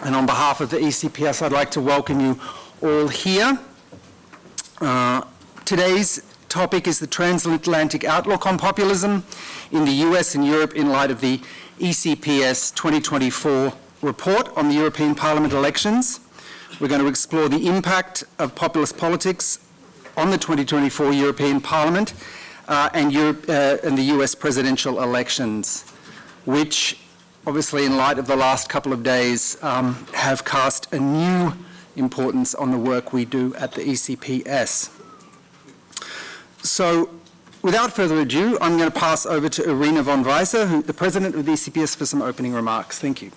And on behalf of the ECPS, I'd like to welcome you all here. Today's topic is the Transatlantic Outlook on Populism in the US and Europe in light of the ECPS 2024 report on the European Parliament elections. We're going to explore the impact of populist politics on the 2024 European Parliament and the US presidential elections, which obviously in light of the last couple of days have cast a new importance on the work we do at the ECPS. So without further ado, I'm going to pass over to Irina von Weisse, the president of the ECPS, for some opening remarks. Thank you.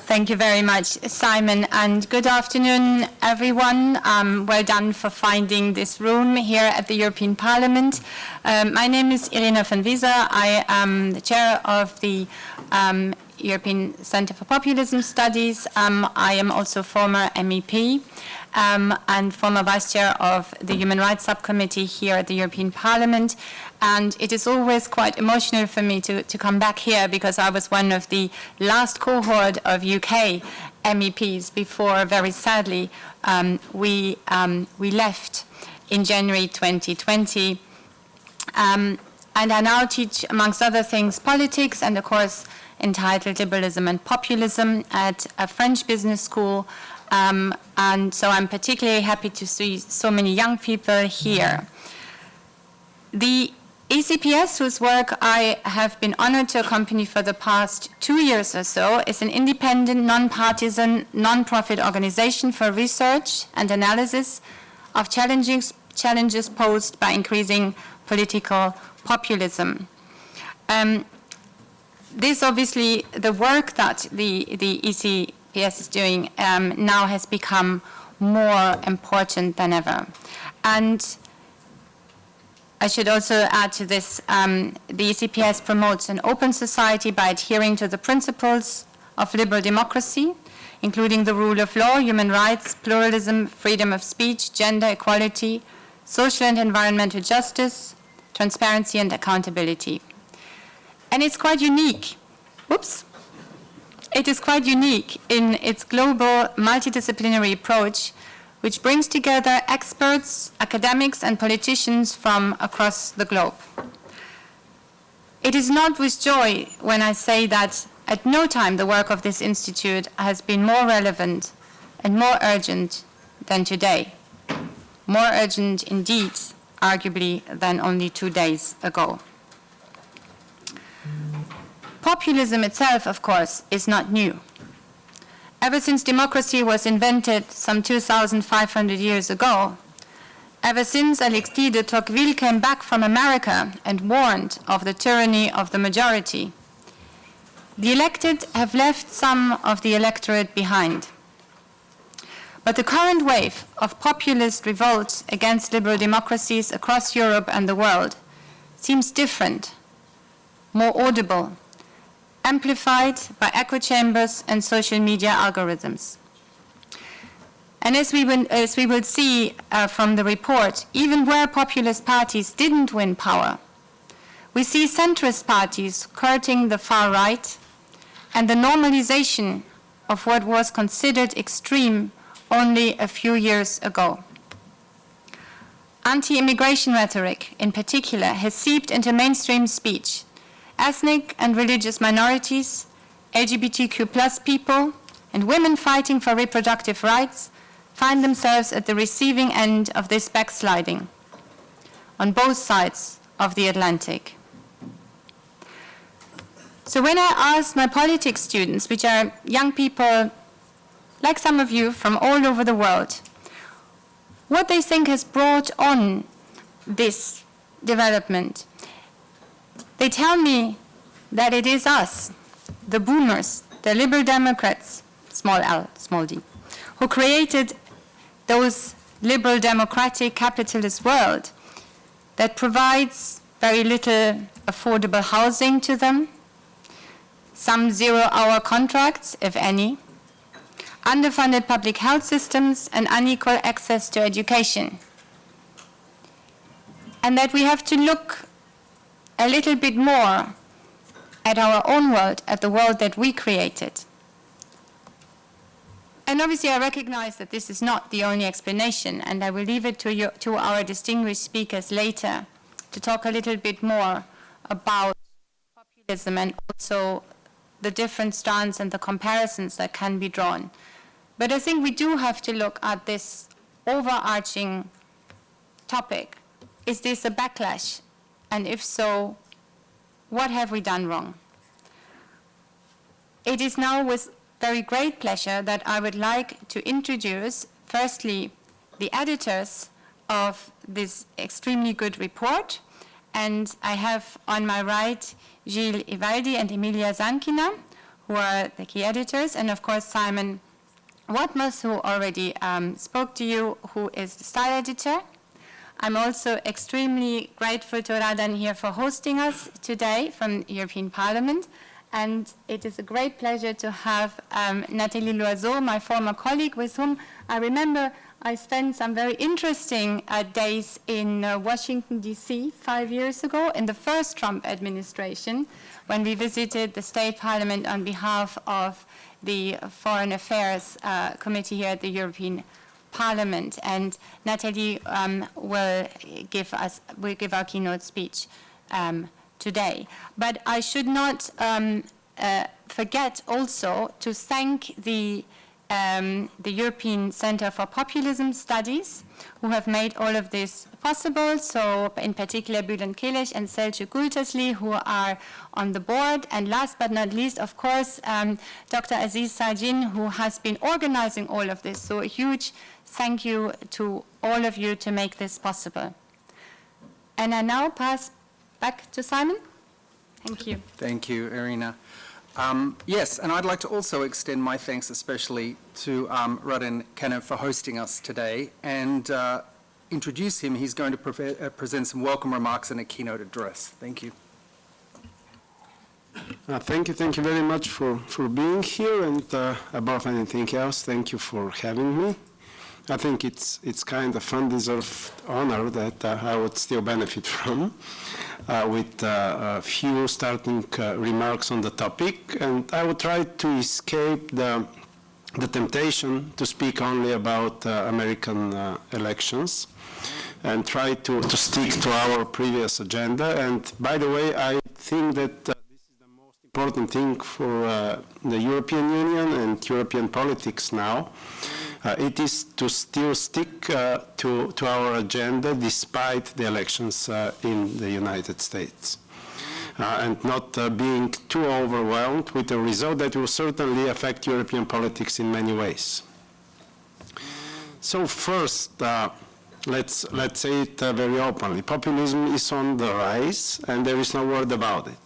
Thank you very much, Simon, and good afternoon, everyone. Well done for finding this room here at the European Parliament. My name is Irina von Weisse. I am the chair of the European Centre for Populism Studies. I am also former MEP and former vice chair of the Human Rights Subcommittee here at the European Parliament. And it is always quite emotional for me to come back here because I was one of the last cohort of UK MEPs before, very sadly, we left in January 2020. And I now teach, amongst other things, politics and a course entitled Liberalism and Populism at a French business school. And so I'm particularly happy to see so many young people here. The ECPS, whose work I have been honored to accompany for the past 2 years or so, is an independent, non-partisan, non-profit organization for research and analysis of challenges posed by increasing political populism. This obviously, the work that the ECPS is doing now has become more important than ever. And I should also add to this, the ECPS promotes an open society by adhering to the principles of liberal democracy, including the rule of law, human rights, pluralism, freedom of speech, gender equality, social and environmental justice, transparency and accountability. And it's quite unique. It is quite unique in its global multidisciplinary approach, which brings together experts, academics, and politicians from across the globe. It is not with joy when I say that at no time the work of this institute has been more relevant and more urgent than today. More urgent indeed, arguably, than only 2 days ago. Populism itself, of course, is not new. Ever since democracy was invented some 2,500 years ago, ever since Alexis de Tocqueville came back from America and warned of the tyranny of the majority, the elected have left some of the electorate behind. But the current wave of populist revolts against liberal democracies across Europe and the world seems different, more audible, amplified by echo chambers and social media algorithms. And as we will see from the report, even where populist parties didn't win power, we see centrist parties courting the far right and the normalization of what was considered extreme only a few years ago. Anti-immigration rhetoric, in particular, has seeped into mainstream speech. Ethnic and religious minorities, LGBTQ+ people, and women fighting for reproductive rights find themselves at the receiving end of this backsliding on both sides of the Atlantic. So when I asked my politics students, which are young people like some of you from all over the world, what they think has brought on this development, they tell me that it is us, the boomers, the liberal Democrats, small l, small d, who created those liberal democratic capitalist world that provides very little affordable housing to them, some zero-hour contracts, if any, underfunded public health systems, and unequal access to education. And that we have to look a little bit more at our own world, at the world that we created. And obviously I recognize that this is not the only explanation, and I will leave it to our distinguished speakers later to talk a little bit more about populism and also the different strands and the comparisons that can be drawn. But I think we do have to look at this overarching topic. Is this a backlash? And if so, what have we done wrong? It is now with very great pleasure that I would like to introduce, firstly, the editors of this extremely good report. And I have on my right Gilles Ivaldi and Emilia Zankina, who are the key editors, and of course Simon WATMOUGH, who already spoke to you, who is the style editor. I'm also extremely grateful to Radan here for hosting us today from the European Parliament. And it is a great pleasure to have Nathalie LOISEAU, my former colleague, with whom I remember I spent some very interesting days in Washington, D.C. 5 years ago in the first Trump administration, when we visited the State Parliament on behalf of the Foreign Affairs Committee here at the European Parliament. And Nathalie will give our keynote speech today. But I should not forget also to thank the European Center for Populism Studies, who have made all of this possible. So in particular, Bülent Keleş and Selçuk Gültasli, who are on the board. And last but not least, of course, Dr. Aziz Sarjin, who has been organizing all of this. So a huge thank you to all of you to make this possible. And I now pass back to Simon. Thank you. Thank you, Irina. Yes, and I'd like to also extend my thanks especially to Radan Kanev for hosting us today and introduce him. He's going to present some welcome remarks and a keynote address. Thank you. Thank you very much for being here, and above anything else, thank you for having me. I think it's kind of undeserved honor that I would still benefit from with a few starting remarks on the topic, and I would try to escape the temptation to speak only about American elections and try to stick to our previous agenda. And by the way, I think that this is the most important thing for the European Union and European politics now. It is to still stick to our agenda despite the elections in the United States, and not being too overwhelmed with a result that will certainly affect European politics in many ways. So first, let's say it very openly. Populism is on the rise, and there is no word about it.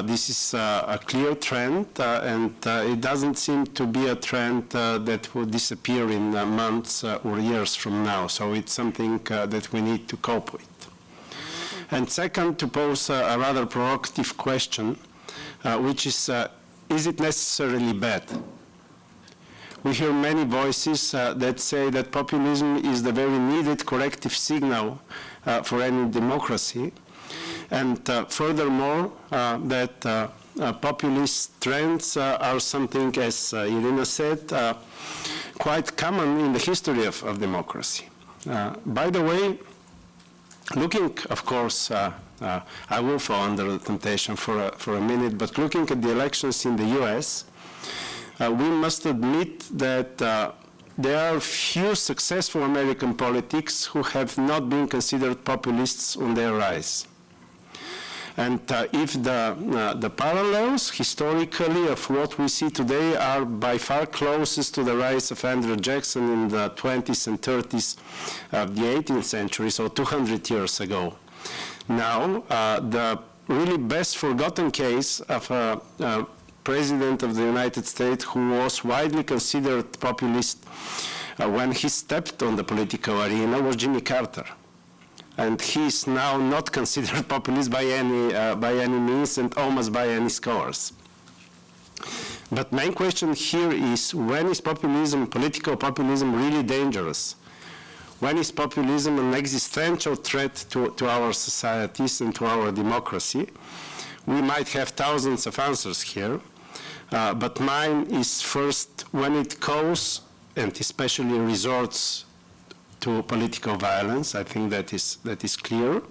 This is a clear trend, and it doesn't seem to be a trend that will disappear in months or years from now. So it's something that we need to cope with. And second, to pose a rather provocative question, which is it necessarily bad? We hear many voices that say that populism is the very needed corrective signal for any democracy. And furthermore, that populist trends are something, as Irina said, quite common in the history of democracy. By the way, looking, of course, I will fall under the temptation for a minute, but looking at the elections in the US, we must admit that there are few successful American politics who have not been considered populists on their rise. And if the parallels historically of what we see today are by far closest to the rise of Andrew Jackson in the 20s and 30s of the 18th century, so 200 years ago. Now, the really best forgotten case of a president of the United States who was widely considered populist when he stepped on the political arena was Jimmy Carter. And he is now not considered populist by any means and almost by any scholars. But main question here is, when is populism, political populism, really dangerous? When is populism an existential threat to our societies and to our democracy? We might have thousands of answers here, but mine is first when it goes and especially resorts to political violence. I think that is clear.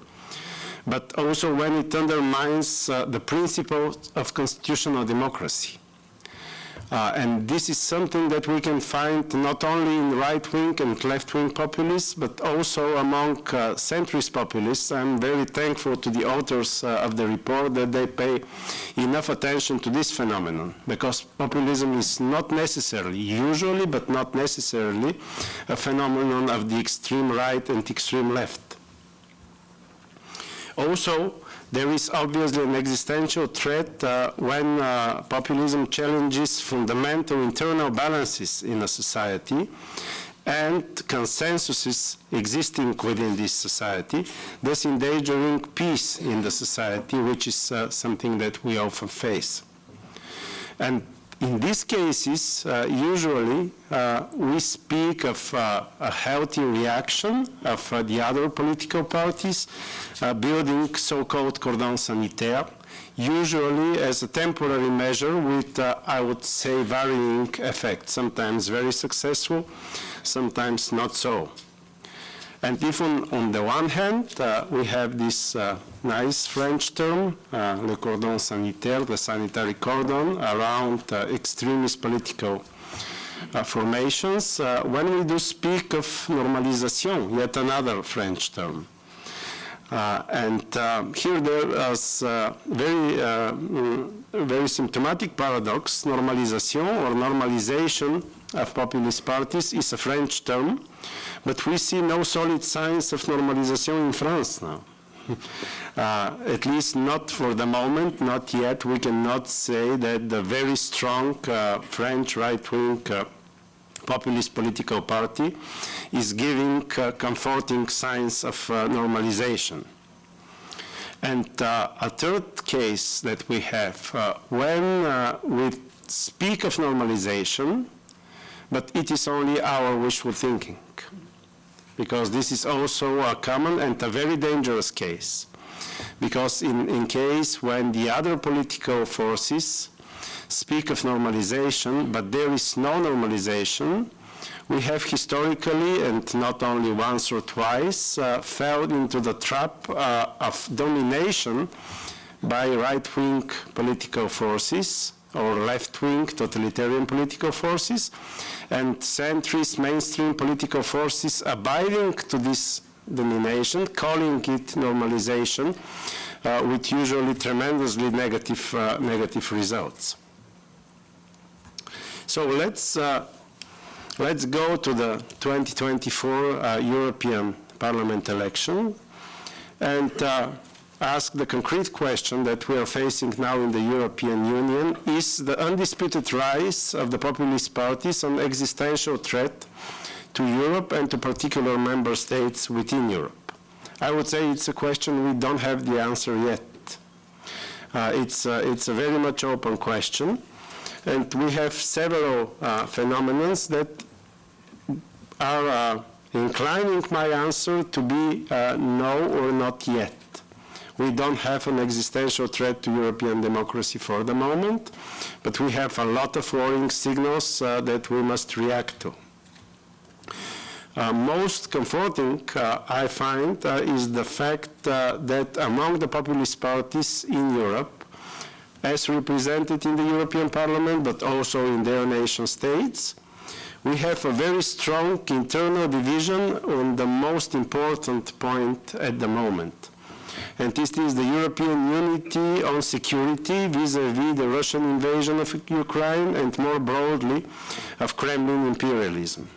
But also when it undermines the principles of constitutional democracy. And this is something that we can find not only in right-wing and left-wing populists, but also among centrist populists. I'm very thankful to the authors of the report that they pay enough attention to this phenomenon, because populism is not necessarily, usually, but not necessarily, a phenomenon of the extreme right and extreme left. Also, there is obviously an existential threat when populism challenges fundamental internal balances in a society and consensuses existing within this society, thus endangering peace in the society, which is something that we often face. And in these cases, usually, we speak of a healthy reaction of the other political parties, building so-called Cordon Sanitaire, usually as a temporary measure with, I would say, varying effects, sometimes very successful, sometimes not so. And even on the one hand, we have this nice French term, le cordon sanitaire, the sanitary cordon, around extremist political formations. When we do speak of normalisation, yet another French term. Here there is very symptomatic paradox. Normalisation or normalization of populist parties is a French term, but we see no solid signs of normalization in France now. At least not for the moment, not yet. We cannot say that the very strong French right-wing populist political party is giving comforting signs of normalization. And a third case that we have, when we speak of normalization, but it is only our wishful thinking, because this is also a common and a very dangerous case. Because in case when the other political forces speak of normalization, but there is no normalization, we have historically, and not only once or twice, fell into the trap of domination by right-wing political forces or left-wing totalitarian political forces, and centrist mainstream political forces abiding to this domination, calling it normalization, with usually tremendously negative results. So let's go to the 2024 European Parliament election and ask the concrete question that we are facing now in the European Union: is the undisputed rise of the populist parties an existential threat to Europe and to particular member states within Europe? I would say it's a question we don't have the answer yet. It's a very much open question, and we have several phenomena that are inclining my answer to be no or not yet. We don't have an existential threat to European democracy for the moment, but we have a lot of worrying signals that we must react to. Most comforting, I find, is the fact that among the populist parties in Europe, as represented in the European Parliament, but also in their nation states, we have a very strong internal division on the most important point at the moment. And this is the European unity on security vis-à-vis the Russian invasion of Ukraine and more broadly of Kremlin imperialism.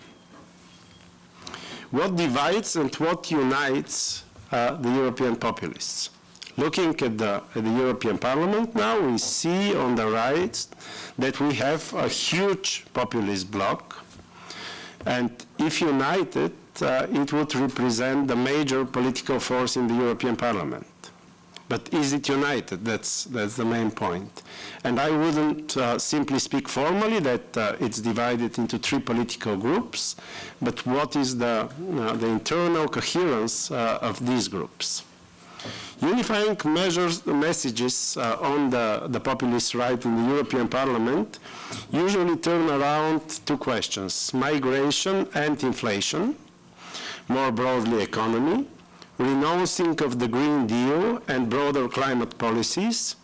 What divides and what unites the European populists? Looking at the European Parliament now, we see on the right that we have a huge populist bloc, and if united, it would represent the major political force in the European Parliament. But is it united? That's the main point. And I wouldn't simply speak formally that it's divided into three political groups, but what is the internal coherence of these groups? Unifying messages on the populist right in the European Parliament usually turn around two questions: migration and inflation, more broadly economy, renouncing of the Green Deal and broader climate policies,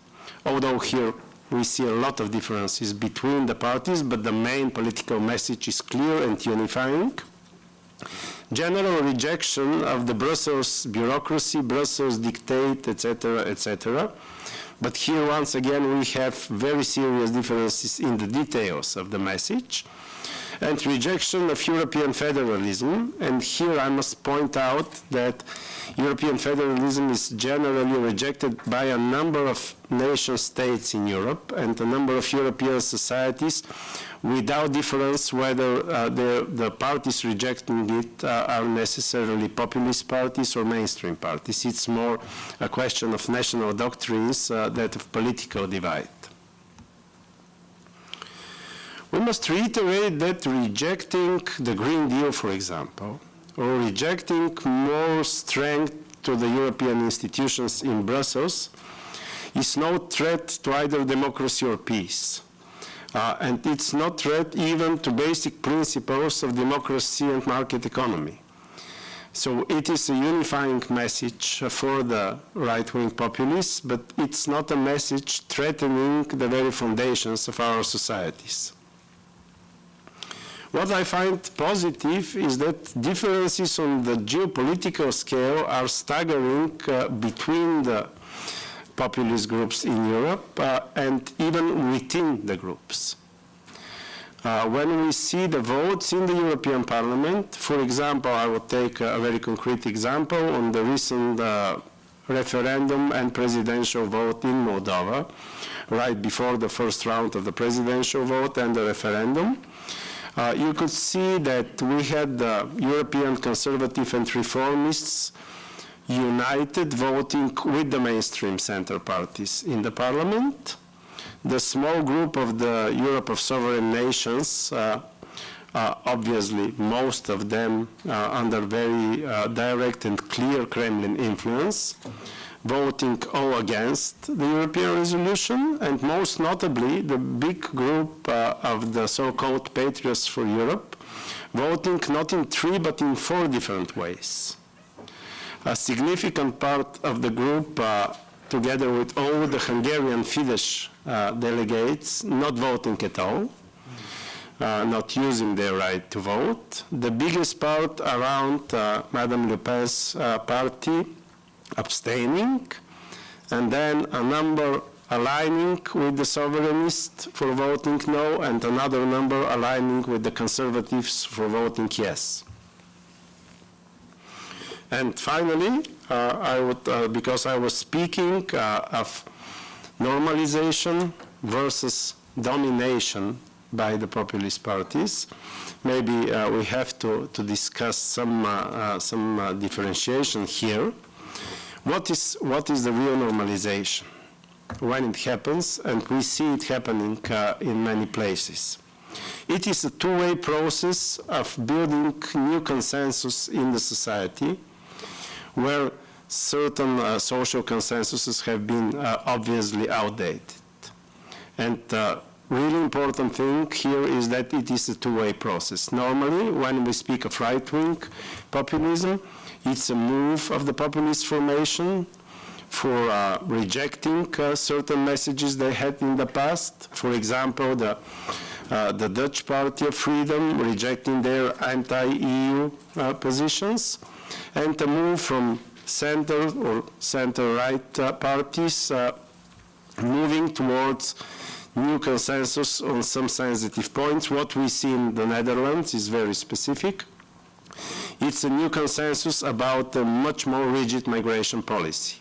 although here we see a lot of differences between the parties, but the main political message is clear and unifying. General rejection of the Brussels bureaucracy, Brussels dictate, etc., etc. But here, once again, we have very serious differences in the details of the message. And rejection of European federalism. And here I must point out that European federalism is generally rejected by a number of nation states in Europe and a number of European societies, without difference whether the parties rejecting it are necessarily populist parties or mainstream parties. It's more a question of national doctrines than of political divide. We must reiterate that rejecting the Green Deal, for example, or rejecting more strength to the European institutions in Brussels is no threat to either democracy or peace. And it's not threat even to basic principles of democracy and market economy. So it is a unifying message for the right-wing populists, but it's not a message threatening the very foundations of our societies. What I find positive is that differences on the geopolitical scale are staggering between the populist groups in Europe and even within the groups. When we see the votes in the European Parliament, for example, I will take a very concrete example on the recent referendum and presidential vote in Moldova, right before the first round of the presidential vote and the referendum. You could see that we had the European conservative and reformists united voting with the mainstream center parties in the parliament. The small group of the Europe of sovereign nations, obviously most of them under very direct and clear Kremlin influence, voting all against the European resolution, and most notably the big group of the so-called Patriots for Europe, voting not in 3 but in 4 different ways. A significant part of the group, together with all the Hungarian Fidesz delegates, not voting at all, not using their right to vote. The biggest part around Madame Le Pen's party abstaining, and then a number aligning with the sovereignists for voting no, and another number aligning with the conservatives for voting yes. And finally, I would, because I was speaking of normalization versus domination by the populist parties, maybe we have to discuss some differentiation here. What is the real normalization when it happens, and we see it happening in many places? It is a two-way process of building new consensus in the society, where certain social consensuses have been obviously outdated. And really important thing here is that it is a two-way process. Normally, when we speak of right-wing populism, it's a move of the populist formation for rejecting certain messages they had in the past. For example, the Dutch Party of Freedom rejecting their anti-EU positions, and a move from center or center-right parties moving towards new consensus on some sensitive points. What we see in the Netherlands is very specific. It's a new consensus about a much more rigid migration policy.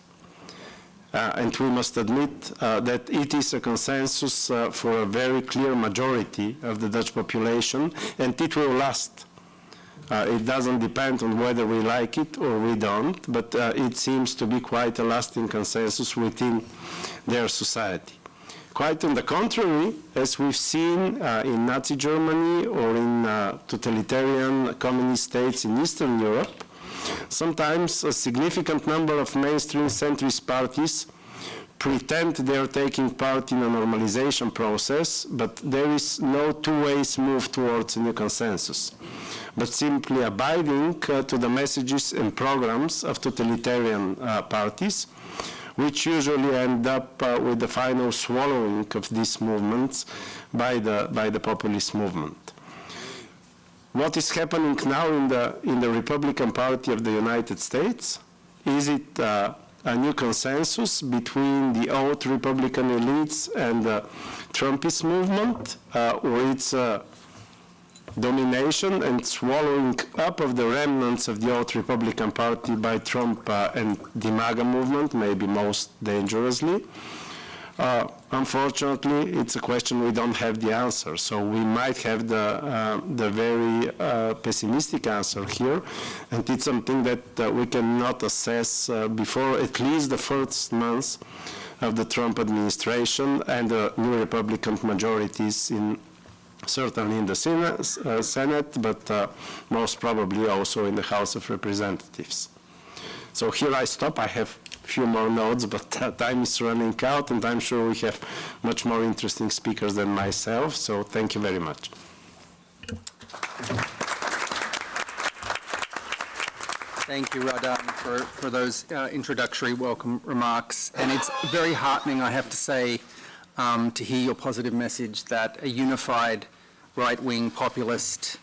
And we must admit that it is a consensus for a very clear majority of the Dutch population, and it will last. It doesn't depend on whether we like it or we don't, but it seems to be quite a lasting consensus within their society. Quite on the contrary, as we've seen in Nazi Germany or in totalitarian communist states in Eastern Europe, Sometimes a significant number of mainstream centrist parties pretend they are taking part in a normalization process, but there is no two-way move towards a new consensus, but simply abiding to the messages and programs of totalitarian parties, which usually end up with the final swallowing of these movements by the populist movement. What is happening now in the Republican Party of the United States? Is it a new consensus between the old Republican elites and the Trumpist movement, or it's domination and swallowing up of the remnants of the old Republican Party by Trump and the MAGA movement, maybe most dangerously? Unfortunately, it's a question we don't have the answer. So we might have the very pessimistic answer here, and it's something that we cannot assess before at least the first months of the Trump administration and the new Republican majorities certainly in the Senate, but most probably also in the House of Representatives. So here I stop. I have a few more notes, but time is running out, and I'm sure we have much more interesting speakers than myself, so thank you very much. Thank you, Radan, for those introductory welcome remarks. And it's very heartening, I have to say, to hear your positive message that a unified right-wing populist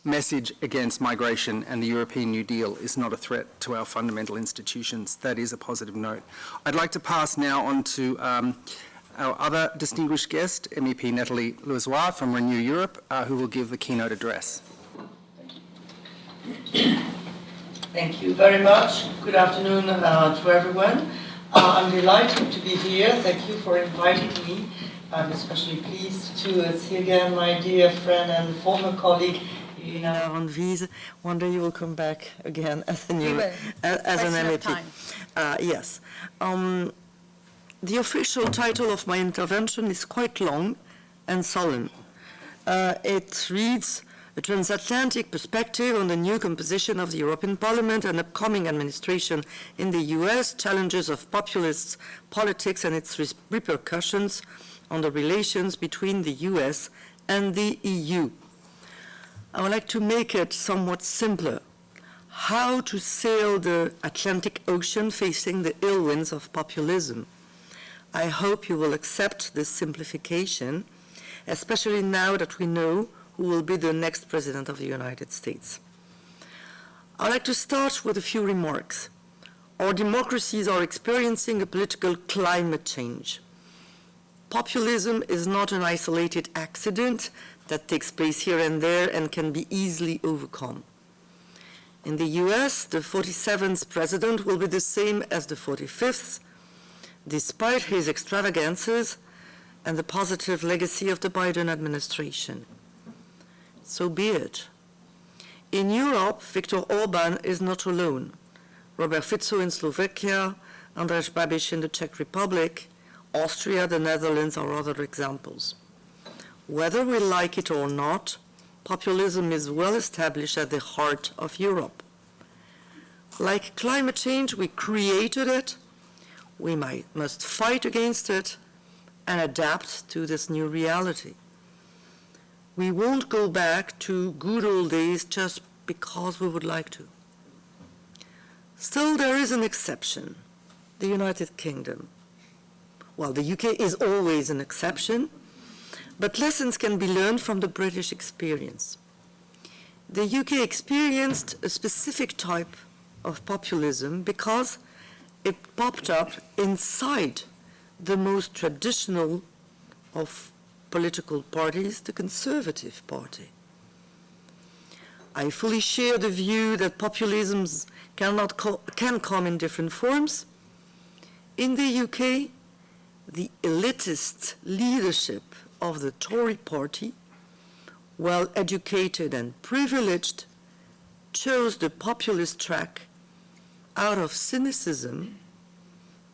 message against migration and the European New Deal is not a threat to our fundamental institutions. That is a positive note. I'd like to pass now on to our other distinguished guest, MEP Nathalie LOISEAU from Renew Europe, who will give the keynote address. Thank you very much. Good afternoon to everyone. I'm delighted to be here. Thank you for inviting me. I'm especially pleased to see again my dear friend and former colleague, Irina von WIESE. One day you will come back again as a new, as an MEP. Yes. The official title of my intervention is quite long and solemn. It reads, "A Transatlantic Perspective on the New Composition of the European Parliament and Upcoming Administration in the US, Challenges of Populist Politics and its Repercussions on the Relations between the US and the EU." I would like to make it somewhat simpler. How to sail the Atlantic Ocean facing the ill winds of populism. I hope you will accept this simplification, especially now that we know who will be the next President of the United States. I'd like to start with a few remarks. Our democracies are experiencing a political climate change. Populism is not an isolated accident that takes place here and there and can be easily overcome. In the US, the 47th president will be the same as the 45th, despite his extravagances and the positive legacy of the Biden administration. So be it. In Europe, Viktor Orban is not alone. Robert Fico in Slovakia, Andrej Babiš in the Czech Republic, Austria, the Netherlands are other examples. Whether we like it or not, populism is well established at the heart of Europe. Like climate change, we created it, we must fight against it, and adapt to this new reality. We won't go back to good old days just because we would like to. Still, there is an exception, the United Kingdom. Well, the UK is always an exception, but lessons can be learned from the British experience. The UK experienced a specific type of populism because it popped up inside the most traditional of political parties, the Conservative Party. I fully share the view that populism can come in different forms. In the UK, the elitist leadership of the Tory party, well educated and privileged, chose the populist track out of cynicism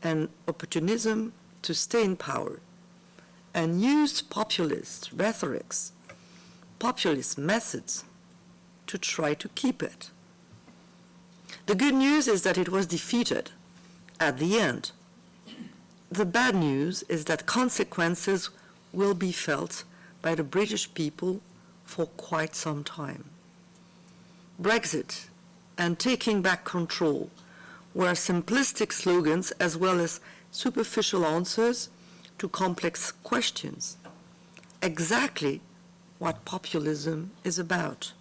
and opportunism to stay in power, and used populist rhetorics, populist methods to try to keep it. The good news is that it was defeated at the end. The bad news is that consequences will be felt by the British people for quite some time. Brexit and taking back control were simplistic slogans as well as superficial answers to complex questions. Exactly what populism is about.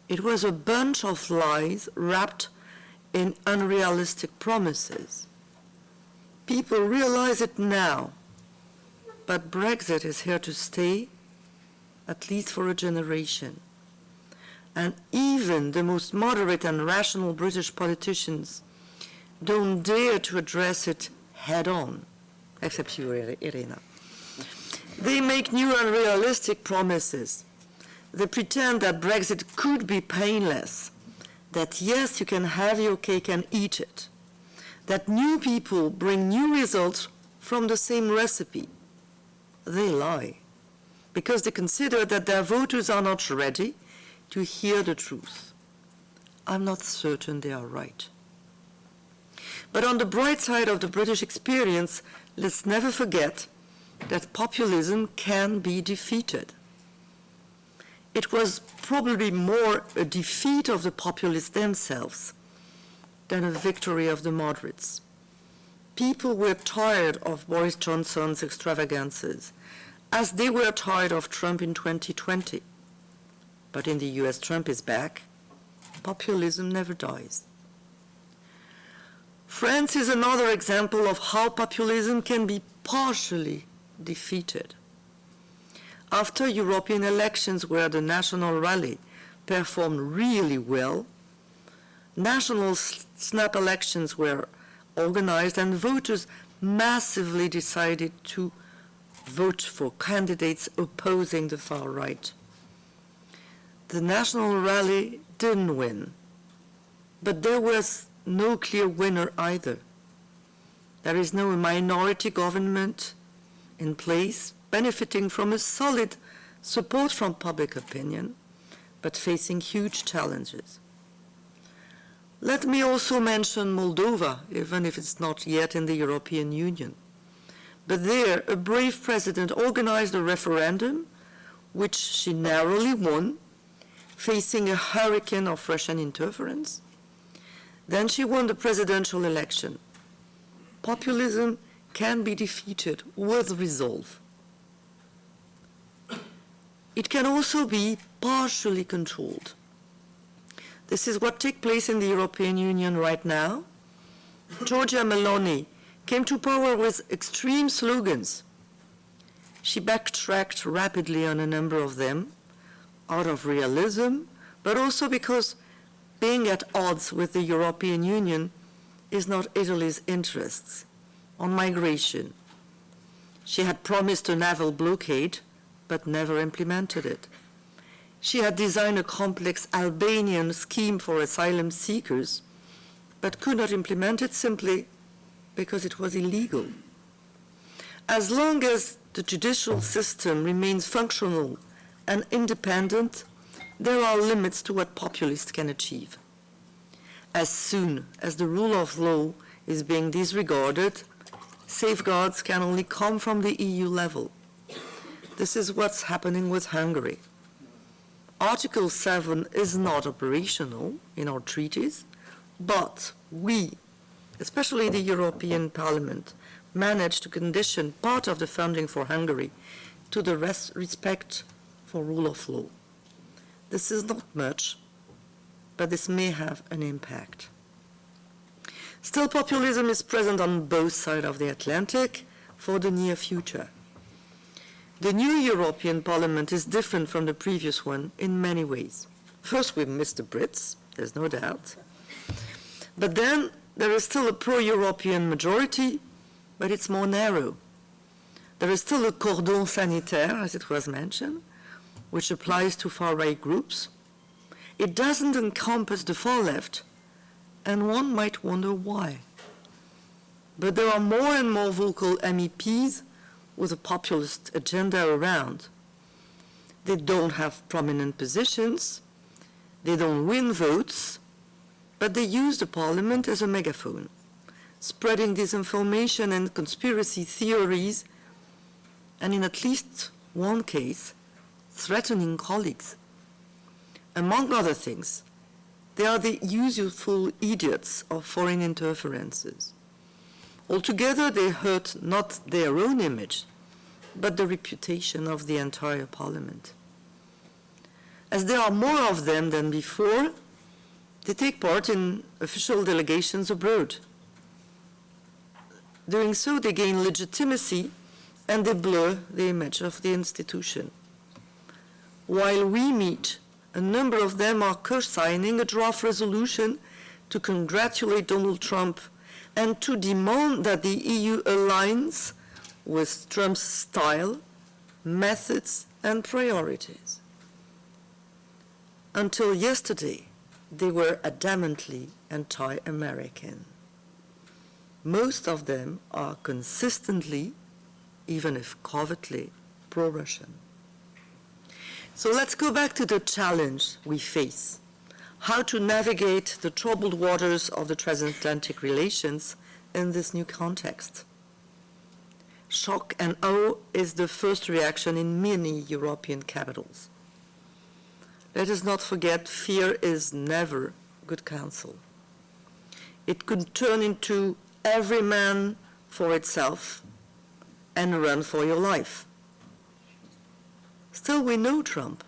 It was a bunch of lies wrapped in unrealistic promises. People realize it now, but Brexit is here to stay, at least for a generation. And even the most moderate and rational British politicians don't dare to address it head-on, except you, Irina. They make new unrealistic promises. They pretend that Brexit could be painless, that yes, you can have your cake and eat it, that new people bring new results from the same recipe. They lie, because they consider that their voters are not ready to hear the truth. I'm not certain they are right. But on the bright side of the British experience, let's never forget that populism can be defeated. It was probably more a defeat of the populists themselves than a victory of the moderates. People were tired of Boris Johnson's extravagances, as they were tired of Trump in 2020. But in the US, Trump is back. Populism never dies. France is another example of how populism can be partially defeated. After European elections where the National Rally performed really well, national snap elections were organized and voters massively decided to vote for candidates opposing the far right. The National Rally didn't win, but there was no clear winner either. There is no minority government in place benefiting from a solid support from public opinion, but facing huge challenges. Let me also mention Moldova, even if it's not yet in the European Union. But there, a brave president organized a referendum, which she narrowly won, facing a hurricane of Russian interference. Then she won the presidential election. Populism can be defeated with resolve. It can also be partially controlled. This is what takes place in the European Union right now. Giorgia Meloni came to power with extreme slogans. She backtracked rapidly on a number of them, out of realism, but also because being at odds with the European Union is not Italy's interests. On migration, she had promised a naval blockade, but never implemented it. She had designed a complex Albanian scheme for asylum seekers, but could not implement it simply because it was illegal. As long as the judicial system remains functional and independent, there are limits to what populists can achieve. As soon as the rule of law is being disregarded, safeguards can only come from the EU level. This is what's happening with Hungary. Article 7 is not operational in our treaties, but we, especially the European Parliament, managed to condition part of the funding for Hungary to the respect for rule of law. This is not much, but this may have an impact. Still, populism is present on both sides of the Atlantic for the near future. The new European Parliament is different from the previous one in many ways. First, we miss the Brits, there's no doubt. But then there is still a pro-European majority, but it's more narrow. There is still a Cordon Sanitaire, as it was mentioned, which applies to far-right groups. It doesn't encompass the far left, and one might wonder why. But there are more and more vocal MEPs with a populist agenda around. They don't have prominent positions, They don't win votes, but they use the parliament as a megaphone, spreading disinformation and conspiracy theories, and in at least one case, threatening colleagues. Among other things, they are the useful idiots of foreign interferences. Altogether, they hurt not their own image, but the reputation of the entire parliament. As there are more of them than before, they take part in official delegations abroad. Doing so, they gain legitimacy and they blur the image of the institution. While we meet, a number of them are co-signing a draft resolution to congratulate Donald Trump and to demand that the EU aligns with Trump's style, methods, and priorities. Until yesterday, they were adamantly anti-American. Most of them are consistently, even if covertly, pro-Russian. So let's go back to the challenge we face, how to navigate the troubled waters of the transatlantic relations in this new context. Shock and awe is the first reaction in many European capitals. Let us not forget, fear is never good counsel. It could turn into every man for itself and run for your life. Still, we know Trump.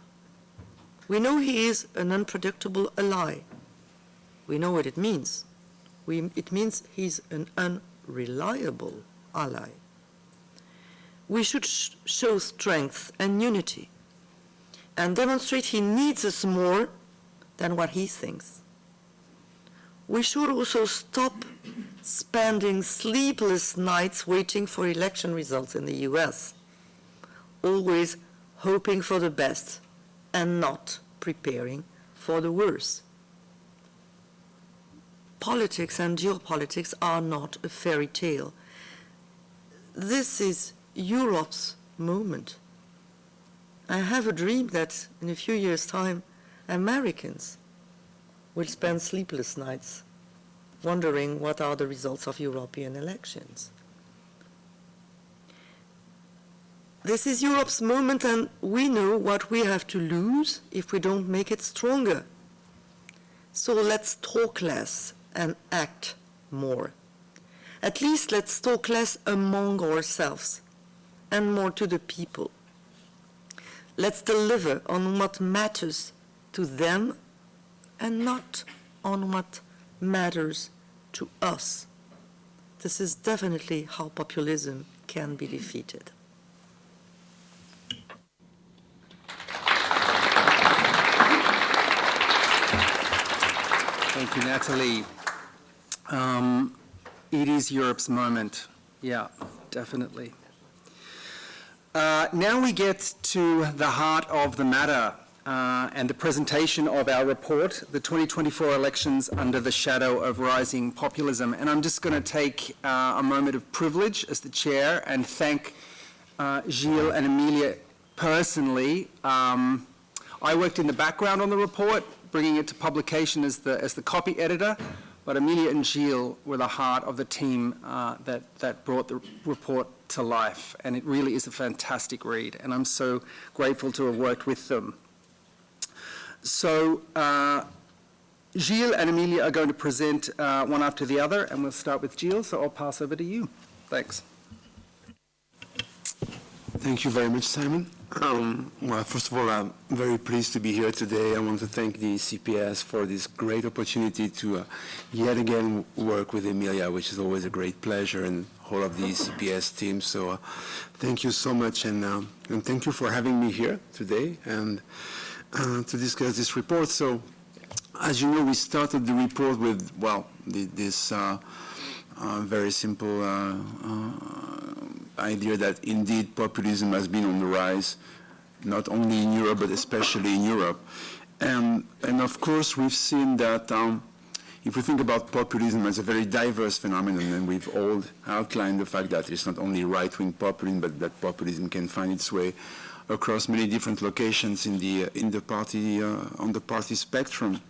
We know he is an unpredictable ally. We know what it means. It means he's an unreliable ally. We should show strength and unity and demonstrate he needs us more than what he thinks. We should also stop spending sleepless nights waiting for election results in the US, always hoping for the best and not preparing for the worst. Politics and geopolitics are not a fairy tale. This is Europe's moment. I have a dream that in a few years' time, Americans will spend sleepless nights wondering what are the results of European elections. This is Europe's moment, and we know what we have to lose if we don't make it stronger. So let's talk less and act more. At least let's talk less among ourselves and more to the people. Let's deliver on what matters to them and not on what matters to us. This is definitely how populism can be defeated. Thank you, Nathalie. It is Europe's moment. Yeah, definitely. Now we get to the heart of the matter and the presentation of our report, the 2024 elections under the shadow of rising populism. And I'm just going to take a moment of privilege as the chair and thank Gilles and Amelia personally. I worked in the background on the report, bringing it to publication as the copy editor, but Amelia and Gilles were the heart of the team that brought the report to life, and it really is a fantastic read, and I'm so grateful to have worked with them. So Gilles and Amelia are going to present one after the other, and we'll start with Gilles, so I'll pass over to you. Thanks. Thank you very much, Simon. Well, first of all, I'm very pleased to be here today. I want to thank the ECPS for this great opportunity to yet again work with Amelia, which is always a great pleasure, and whole of the ECPS team. So thank you so much, and thank you for having me here today and to discuss this report. So as you know, we started the report with, well, this very simple idea that indeed populism has been on the rise, not only in Europe, but especially in Europe. And of course, we've seen that if we think about populism as a very diverse phenomenon, and we've all outlined the fact that it's not only right-wing populism, but that populism can find its way across many different locations in the party on the party spectrum.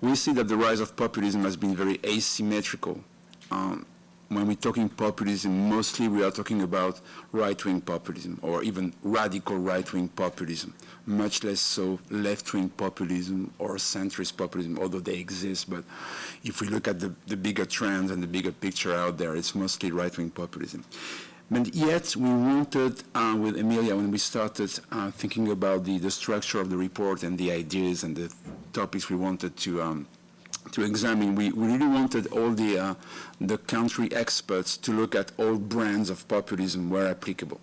We see that the rise of populism has been very asymmetrical. When we're talking populism, mostly we are talking about right-wing populism or even radical right-wing populism, much less so left-wing populism or centrist populism, although they exist. But if we look at the bigger trends and the bigger picture out there, it's mostly right-wing populism. But yet we wanted, with Emilia, when we started thinking about the structure of the report and the ideas and the topics we wanted to examine, we really wanted all the country experts to look at all brands of populism where applicable,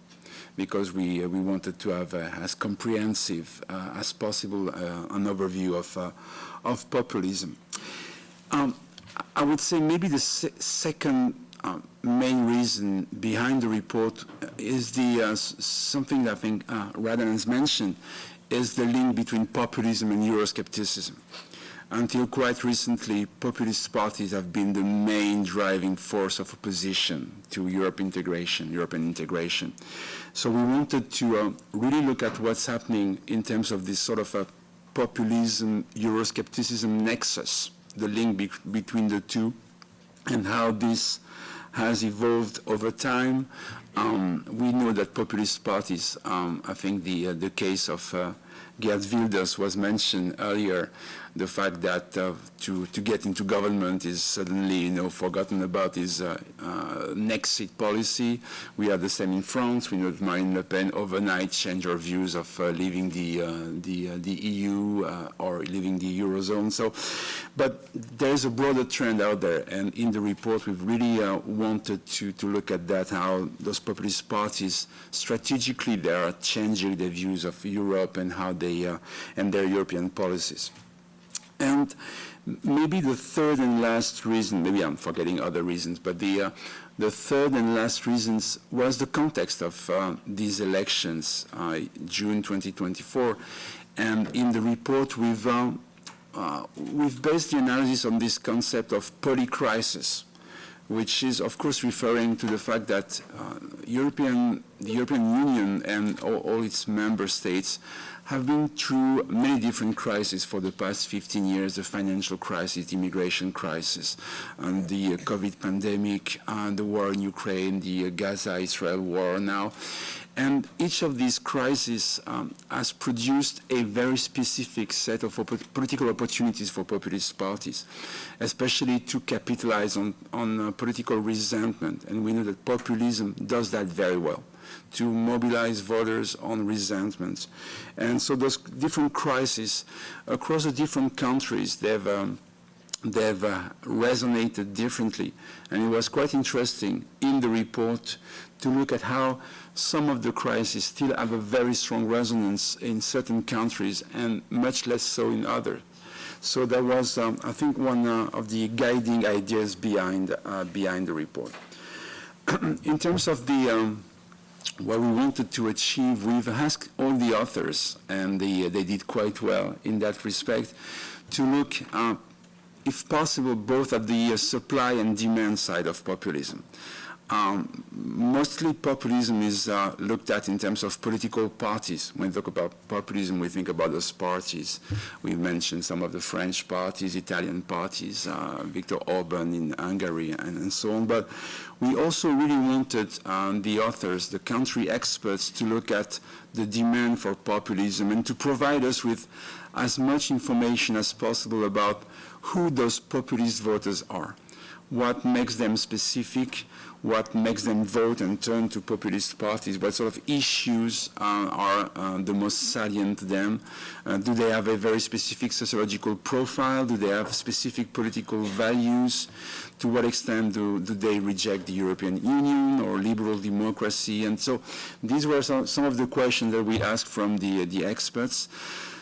because we wanted to have as comprehensive as possible an overview of populism. I would say maybe the second main reason behind the report is something that I think Radan has mentioned, is the link between populism and Euroscepticism. Until quite recently, populist parties have been the main driving force of opposition to European integration. So we wanted to really look at what's happening in terms of this sort of a populism, Euroscepticism nexus, the link between the two, and how this has evolved over time. We know that populist parties, I think the case of Geert Wilders was mentioned earlier, the fact that to get into government is suddenly, forgotten about his Nexit policy. We have the same in France. We know that Marine Le Pen overnight changed her views of leaving the EU or leaving the Eurozone. So, but there's a broader trend out there, and in the report we've really wanted to look at that, how those populist parties strategically they are changing their views of Europe and how they and their European policies. And maybe the third and last reason, maybe I'm forgetting other reasons, but the third and last reasons was the context of these elections, June 2024. And in the report, we've based the analysis on this concept of polycrisis, which is, of course, referring to the fact that the European Union and all its member states have been through many different crises for the past 15 years, the financial crisis, the immigration crisis, and the COVID pandemic, the war in Ukraine, the Gaza-Israel war now. And each of these crises has produced a very specific set of political opportunities for populist parties, especially to capitalize on political resentment. And we know that populism does that very well, to mobilize voters on resentments. And so those different crises across the different countries, they've resonated differently. And it was quite interesting in the report to look at how some of the crises still have a very strong resonance in certain countries and much less so in others. So that was, I think, one of the guiding ideas behind the report. In terms of what we wanted to achieve, we've asked all the authors, and they did quite well in that respect, to look, if possible, both at the supply and demand side of populism. Mostly populism is looked at in terms of political parties. When we talk about populism, we think about those parties. We mentioned some of the French parties, Italian parties, Viktor Orban in Hungary, and so on. But we also really wanted the authors, the country experts, to look at the demand for populism and to provide us with as much information as possible about who those populist voters are, what makes them specific, what makes them vote and turn to populist parties, what sort of issues are the most salient to them. Do they have a very specific sociological profile? Do they have specific political values? To what extent do they reject the European Union or liberal democracy? And so these were some of the questions that we asked from the experts.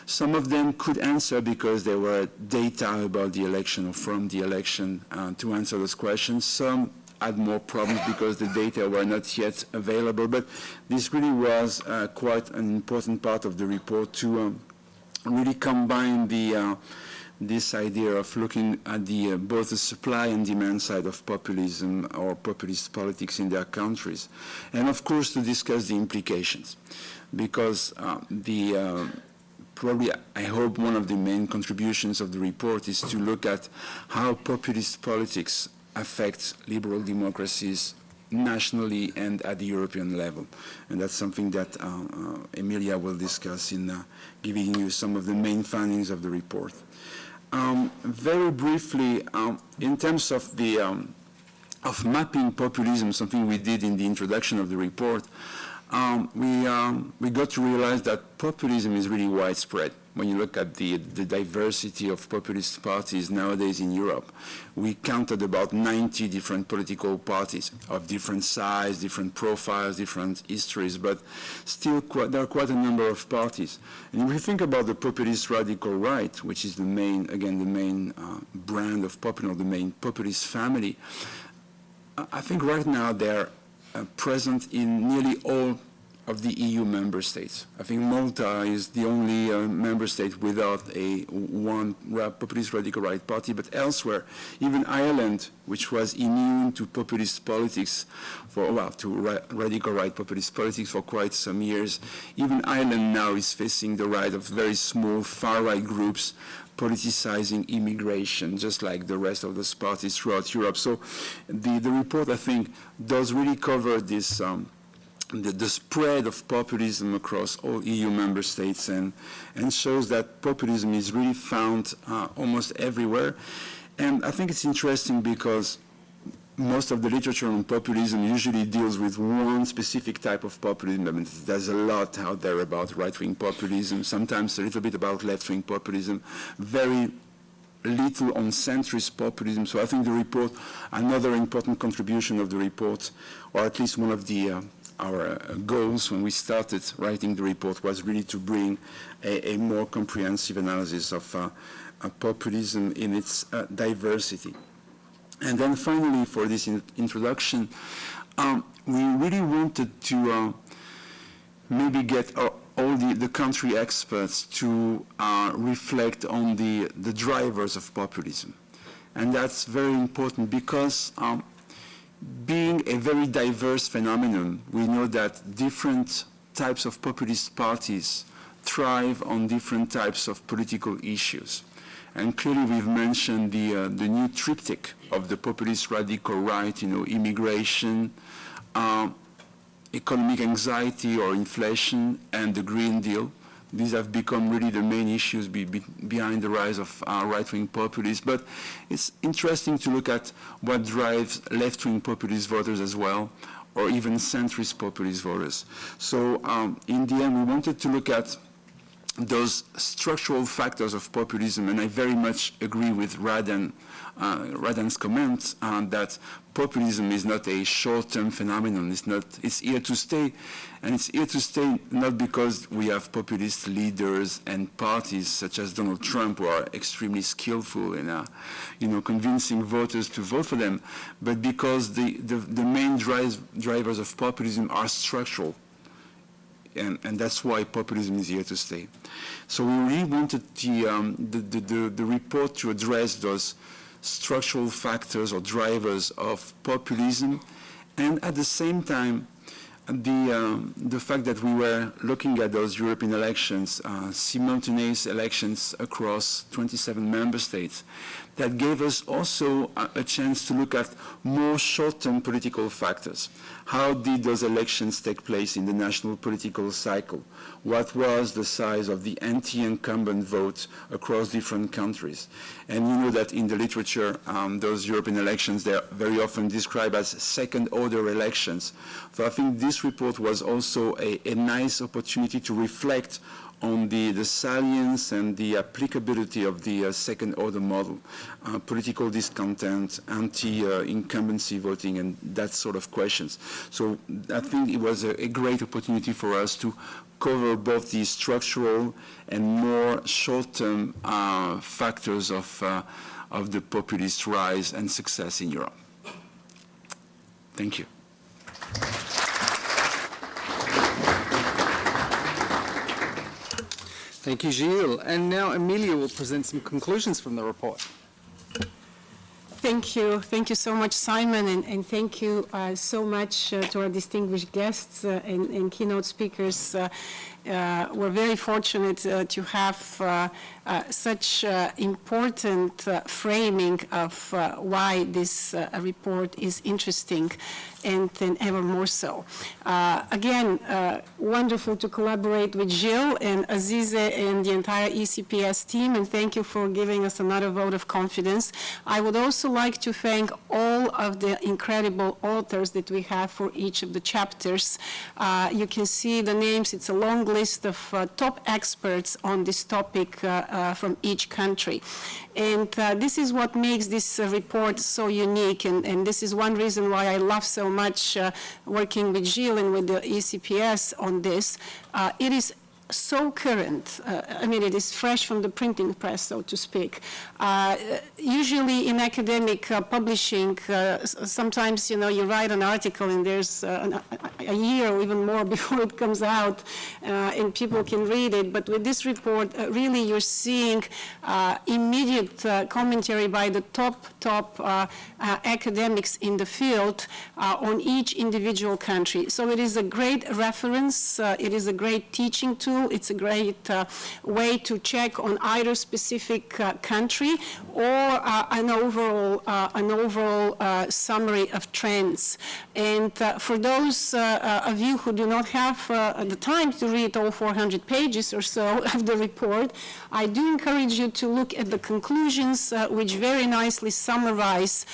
Some of them could answer because there were data about the election or from the election to answer those questions. Some had more problems because the data were not yet available. But this really was quite an important part of the report to really combine the this idea of looking at both the supply and demand side of populism or populist politics in their countries. And of course to discuss the implications, because probably, I hope, one of the main contributions of the report is to look at how populist politics affect liberal democracies nationally and at the European level. And that's something that Emilia will discuss in giving you some of the main findings of the report. Very briefly, in terms of the of mapping populism, something we did in the introduction of the report, we got to realize that populism is really widespread. When you look at the diversity of populist parties nowadays in Europe, we counted about 90 different political parties of different size, different profiles, different histories, but still there are quite a number of parties. And if we think about the populist radical right, which is the main, again, the main brand of popular, the main populist family, I think right now they're present in nearly all of the EU member states. I think Malta is the only member state without one populist radical right party, but elsewhere, even Ireland, which was immune to populist politics radical right populist politics for quite some years, even Ireland now is facing the rise of very small far-right groups politicizing immigration, just like the rest of those parties throughout Europe. So the report, I think, does really cover this the spread of populism across all EU member states and shows that populism is really found almost everywhere. And I think it's interesting because most of the literature on populism usually deals with one specific type of populism. I mean, there's a lot out there about right-wing populism, sometimes a little bit about left-wing populism, very little on centrist populism. So I think the report, another important contribution of the report, or at least one of our goals when we started writing the report, was really to bring a more comprehensive analysis of populism in its diversity. And then finally, for this introduction, we really wanted to maybe get all the country experts to reflect on the drivers of populism. And that's very important because being a very diverse phenomenon, we know that different types of populist parties thrive on different types of political issues. And clearly we've mentioned the new triptych of the populist radical right, immigration, economic anxiety or inflation, and the Green Deal. These have become really the main issues behind the rise of right-wing populists. But it's interesting to look at what drives left-wing populist voters as well, or even centrist populist voters. So in the end, we wanted to look at those structural factors of populism, and I very much agree with Radan's comments that populism is not a short-term phenomenon. It's here to stay, and it's here to stay not because we have populist leaders and parties such as Donald Trump who are extremely skillful in convincing voters to vote for them, but because the main drivers of populism are structural. And that's why populism is here to stay. So we really wanted the report to address those structural factors or drivers of populism, and at the same time, the fact that we were looking at those European elections, simultaneous elections across 27 member states, that gave us also a chance to look at more short-term political factors. How did those elections take place in the national political cycle? What was the size of the anti-incumbent vote across different countries? And you know that in the literature, those European elections, they're very often described as second-order elections. So I think this report was also a nice opportunity to reflect on the salience and the applicability of the second-order model, political discontent, anti-incumbency voting, and that sort of questions. So I think it was a great opportunity for us to cover both the structural and more short-term factors of the populist rise and success in Europe. Thank you. Thank you, Gilles. And now Emilia will present some conclusions from the report. Thank you. Thank you so much, Simon, and thank you so much to our distinguished guests and keynote speakers. We're very fortunate to have such important framing of why this report is interesting, and ever more so. Again, wonderful to collaborate with Gilles and Azize and the entire ECPS team, and thank you for giving us another vote of confidence. I would also like to thank all of the incredible authors that we have for each of the chapters. You can see the names. It's a long list of top experts on this topic from each country. And this is what makes this report so unique, and this is one reason why I love so much working with Gilles and with the ECPS on this. It is so current. I mean, it is fresh from the printing press, so to speak. Usually in academic publishing, sometimes, you know, you write an article and there's a year or even more before it comes out and people can read it. But with this report, really you're seeing immediate commentary by the top academics in the field on each individual country. So it is a great reference. It is a great teaching tool. It's a great way to check on either specific country or an overall summary of trends. And for those of you who do not have the time to read all 400 pages or so of the report, I do encourage you to look at the conclusions, which very nicely summarize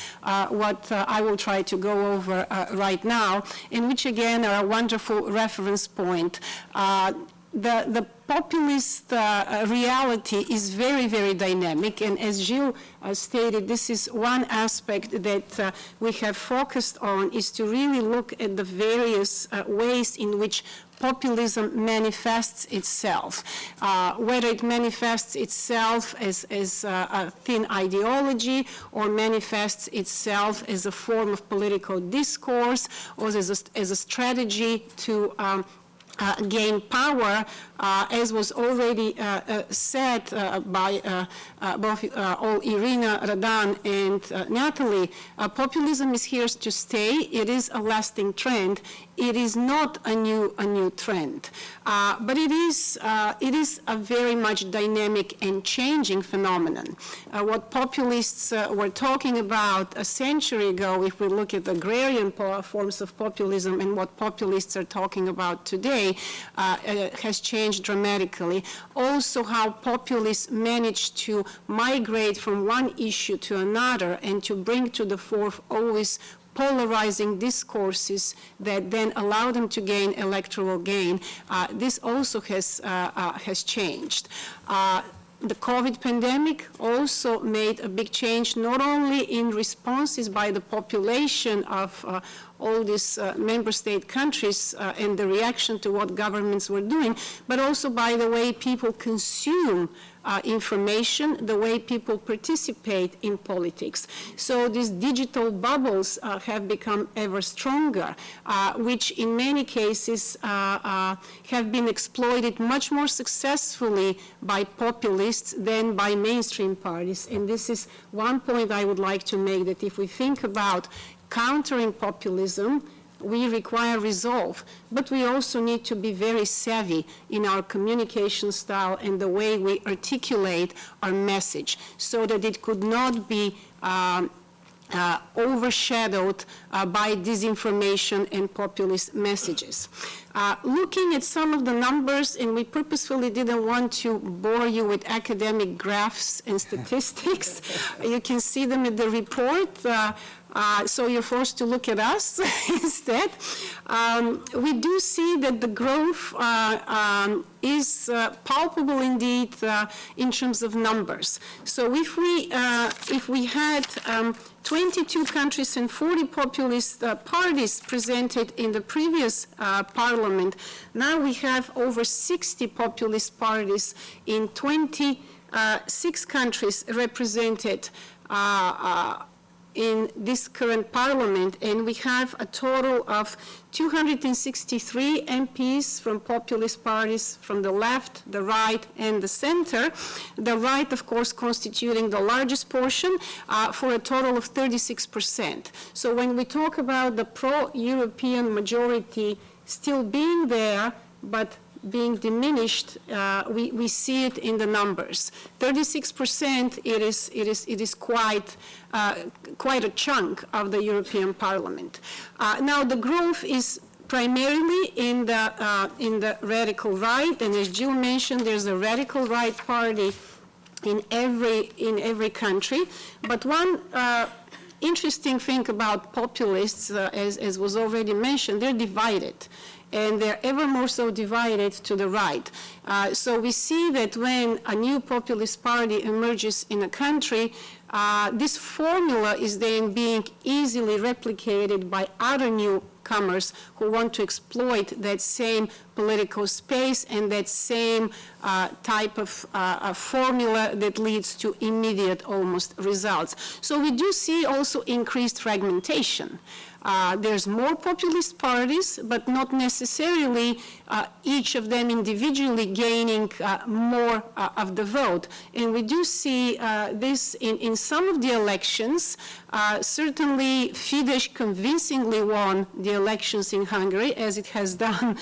what I will try to go over right now, and which again are a wonderful reference point. The populist reality is very, very dynamic, and as Gilles stated, this is one aspect that we have focused on, is to really look at the various ways in which populism manifests itself, whether it manifests itself as a thin ideology or manifests itself as a form of political discourse or as a strategy to gain power, as was already said by both Irina, Radan, and Nathalie. Populism is here to stay. It is a lasting trend. It is not a new trend, but it is a very much dynamic and changing phenomenon. What populists were talking about a century ago, if we look at agrarian forms of populism, and what populists are talking about today, has changed dramatically. Also, how populists manage to migrate from one issue to another and to bring to the fore always polarizing discourses that then allow them to gain electoral gain. This also has changed. The COVID pandemic also made a big change, not only in responses by the population of all these member state countries and the reaction to what governments were doing, but also by the way people consume information, the way people participate in politics. So these digital bubbles have become ever stronger, which in many cases have been exploited much more successfully by populists than by mainstream parties. And this is one point I would like to make, that if we think about countering populism, we require resolve, but we also need to be very savvy in our communication style and the way we articulate our message, so that it could not be overshadowed by disinformation and populist messages. Looking at some of the numbers, and we purposefully didn't want to bore you with academic graphs and statistics. You can see them in the report. So you're forced to look at us instead. We do see that the growth is palpable indeed in terms of numbers. So if we had 22 countries and 40 populist parties presented in the previous parliament, now we have over 60 populist parties in 26 countries represented in this current parliament, and we have a total of 263 MPs from populist parties from the left, the right, and the center. The right, of course, constituting the largest portion for a total of 36%. So when we talk about the pro-European majority still being there, but being diminished, we see it in the numbers. 36%, it is quite a chunk of the European Parliament. Now the growth is primarily in the radical right, and as Jill mentioned, there's a radical right party in every country. But one interesting thing about populists, as was already mentioned, they're divided. And they're ever more so divided to the right. So we see that when a new populist party emerges in a country, this formula is then being easily replicated by other newcomers who want to exploit that same political space and that same type of formula that leads to immediate almost results. So we do see also increased fragmentation. There's more populist parties, but not necessarily each of them individually gaining more of the vote. And we do see this in some of the elections. Certainly, Fidesz convincingly won the elections in Hungary, as it has done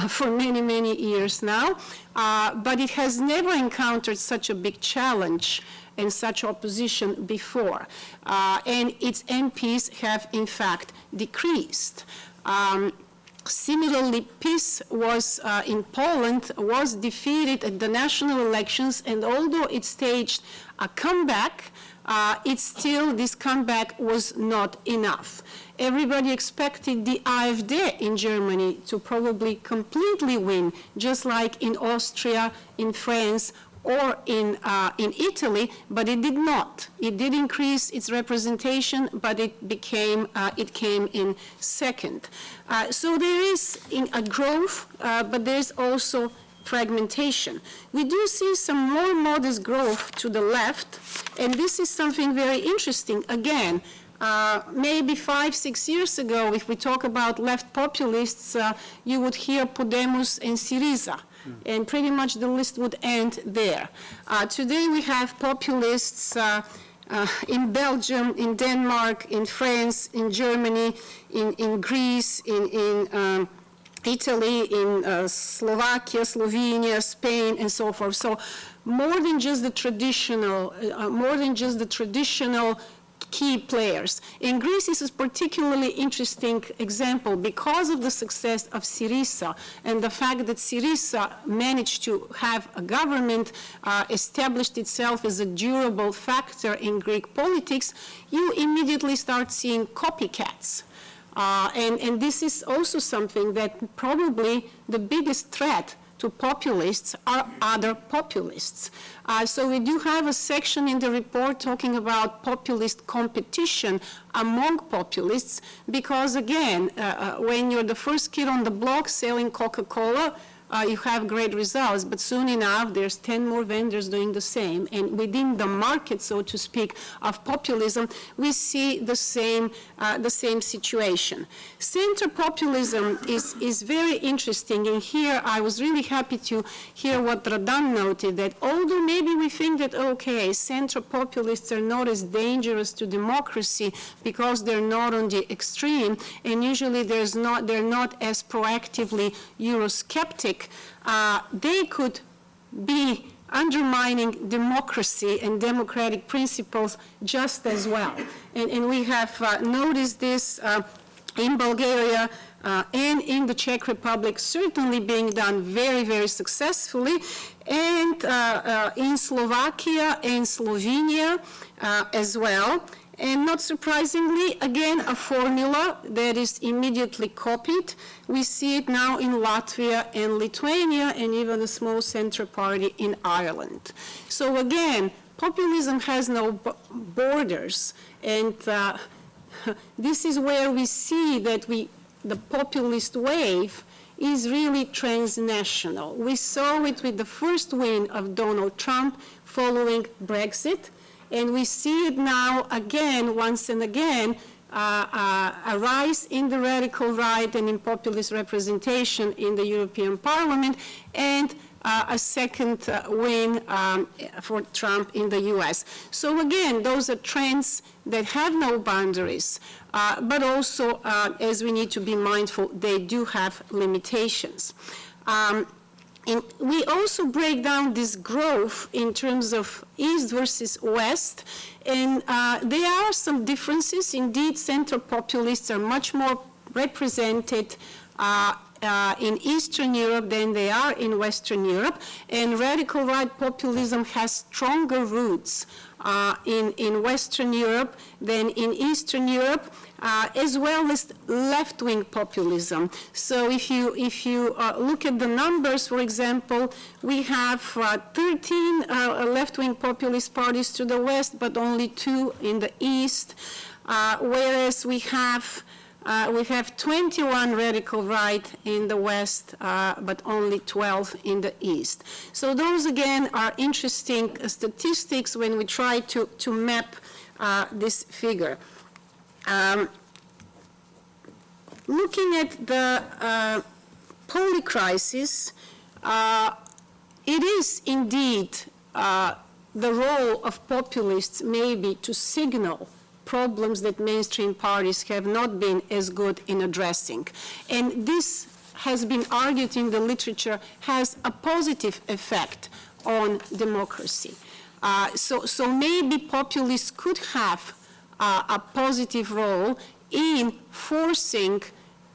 for many, many years now. But it has never encountered such a big challenge and such opposition before. And its MPs have, in fact, decreased. Similarly, PiS was, in Poland, was defeated at the national elections, and although it staged a comeback, this comeback was not enough. Everybody expected the AfD in Germany to probably completely win, just like in Austria, in France, or in Italy, but it did not. It did increase its representation, but it came in second. So there is a growth, but there's also fragmentation. We do see some more modest growth to the left, and this is something very interesting. Again, maybe 5-6 years ago, if we talk about left populists, you would hear Podemos and Syriza. And pretty much the list would end there. Today we have populists in Belgium, in Denmark, in France, in Germany, in Greece, in Italy, in Slovakia, Slovenia, Spain, and so forth. So more than just the traditional key players. In Greece, this is a particularly interesting example because of the success of Syriza and the fact that Syriza managed to have a government, established itself as a durable factor in Greek politics. You immediately start seeing copycats. And this is also something that probably the biggest threat to populists are other populists. So we do have a section in the report talking about populist competition among populists because, again, when you're the first kid on the block selling Coca-Cola, you have great results, but soon enough there's 10 more vendors doing the same. And within the market, so to speak, of populism, we see the same situation. Center populism is very interesting, and here I was really happy to hear what Radan noted, that although maybe we think that, okay, center populists are not as dangerous to democracy because they're not on the extreme, and usually they're not as proactively Eurosceptic, they could be undermining democracy and democratic principles just as well. And we have noticed this in Bulgaria and in the Czech Republic, certainly being done very, very successfully, and in Slovakia and Slovenia as well. And not surprisingly, again, a formula that is immediately copied. We see it now in Latvia and Lithuania, and even a small centre party in Ireland. So again, populism has no borders, and this is where we see that the populist wave is really transnational. We saw it with the first win of Donald Trump following Brexit. And we see it now again, once and again, a rise in the radical right and in populist representation in the European Parliament, and a second win for Trump in the US. So again, those are trends that have no boundaries, but also, as we need to be mindful, they do have limitations. And we also break down this growth in terms of East versus West, and there are some differences. Indeed, center populists are much more represented in Eastern Europe than they are in Western Europe, and radical right populism has stronger roots in Western Europe than in Eastern Europe, as well as left-wing populism. So if you look at the numbers, for example, we have 13 left-wing populist parties to the west, but only 2 in the east, whereas we have 21 radical right in the west, but only 12 in the east. So those, again, are interesting statistics when we try to map this figure. Looking at the polycrisis, it is indeed the role of populists maybe to signal problems that mainstream parties have not been as good in addressing. And this has been argued in the literature has a positive effect on democracy. So maybe populists could have a positive role in forcing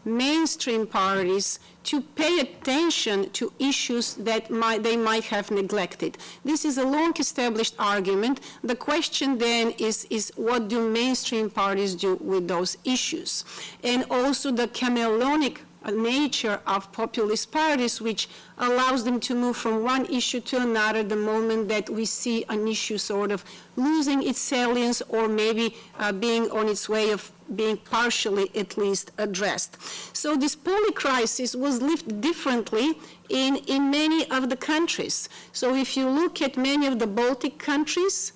mainstream parties to pay attention to issues that they might have neglected. This is a long-established argument. The question then is what do mainstream parties do with those issues? And also the chameleonic nature of populist parties, which allows them to move from one issue to another the moment that we see an issue sort of losing its salience or maybe being on its way of being partially at least addressed. So this polycrisis was lived differently in many of the countries. So if you look at many of the Baltic countries,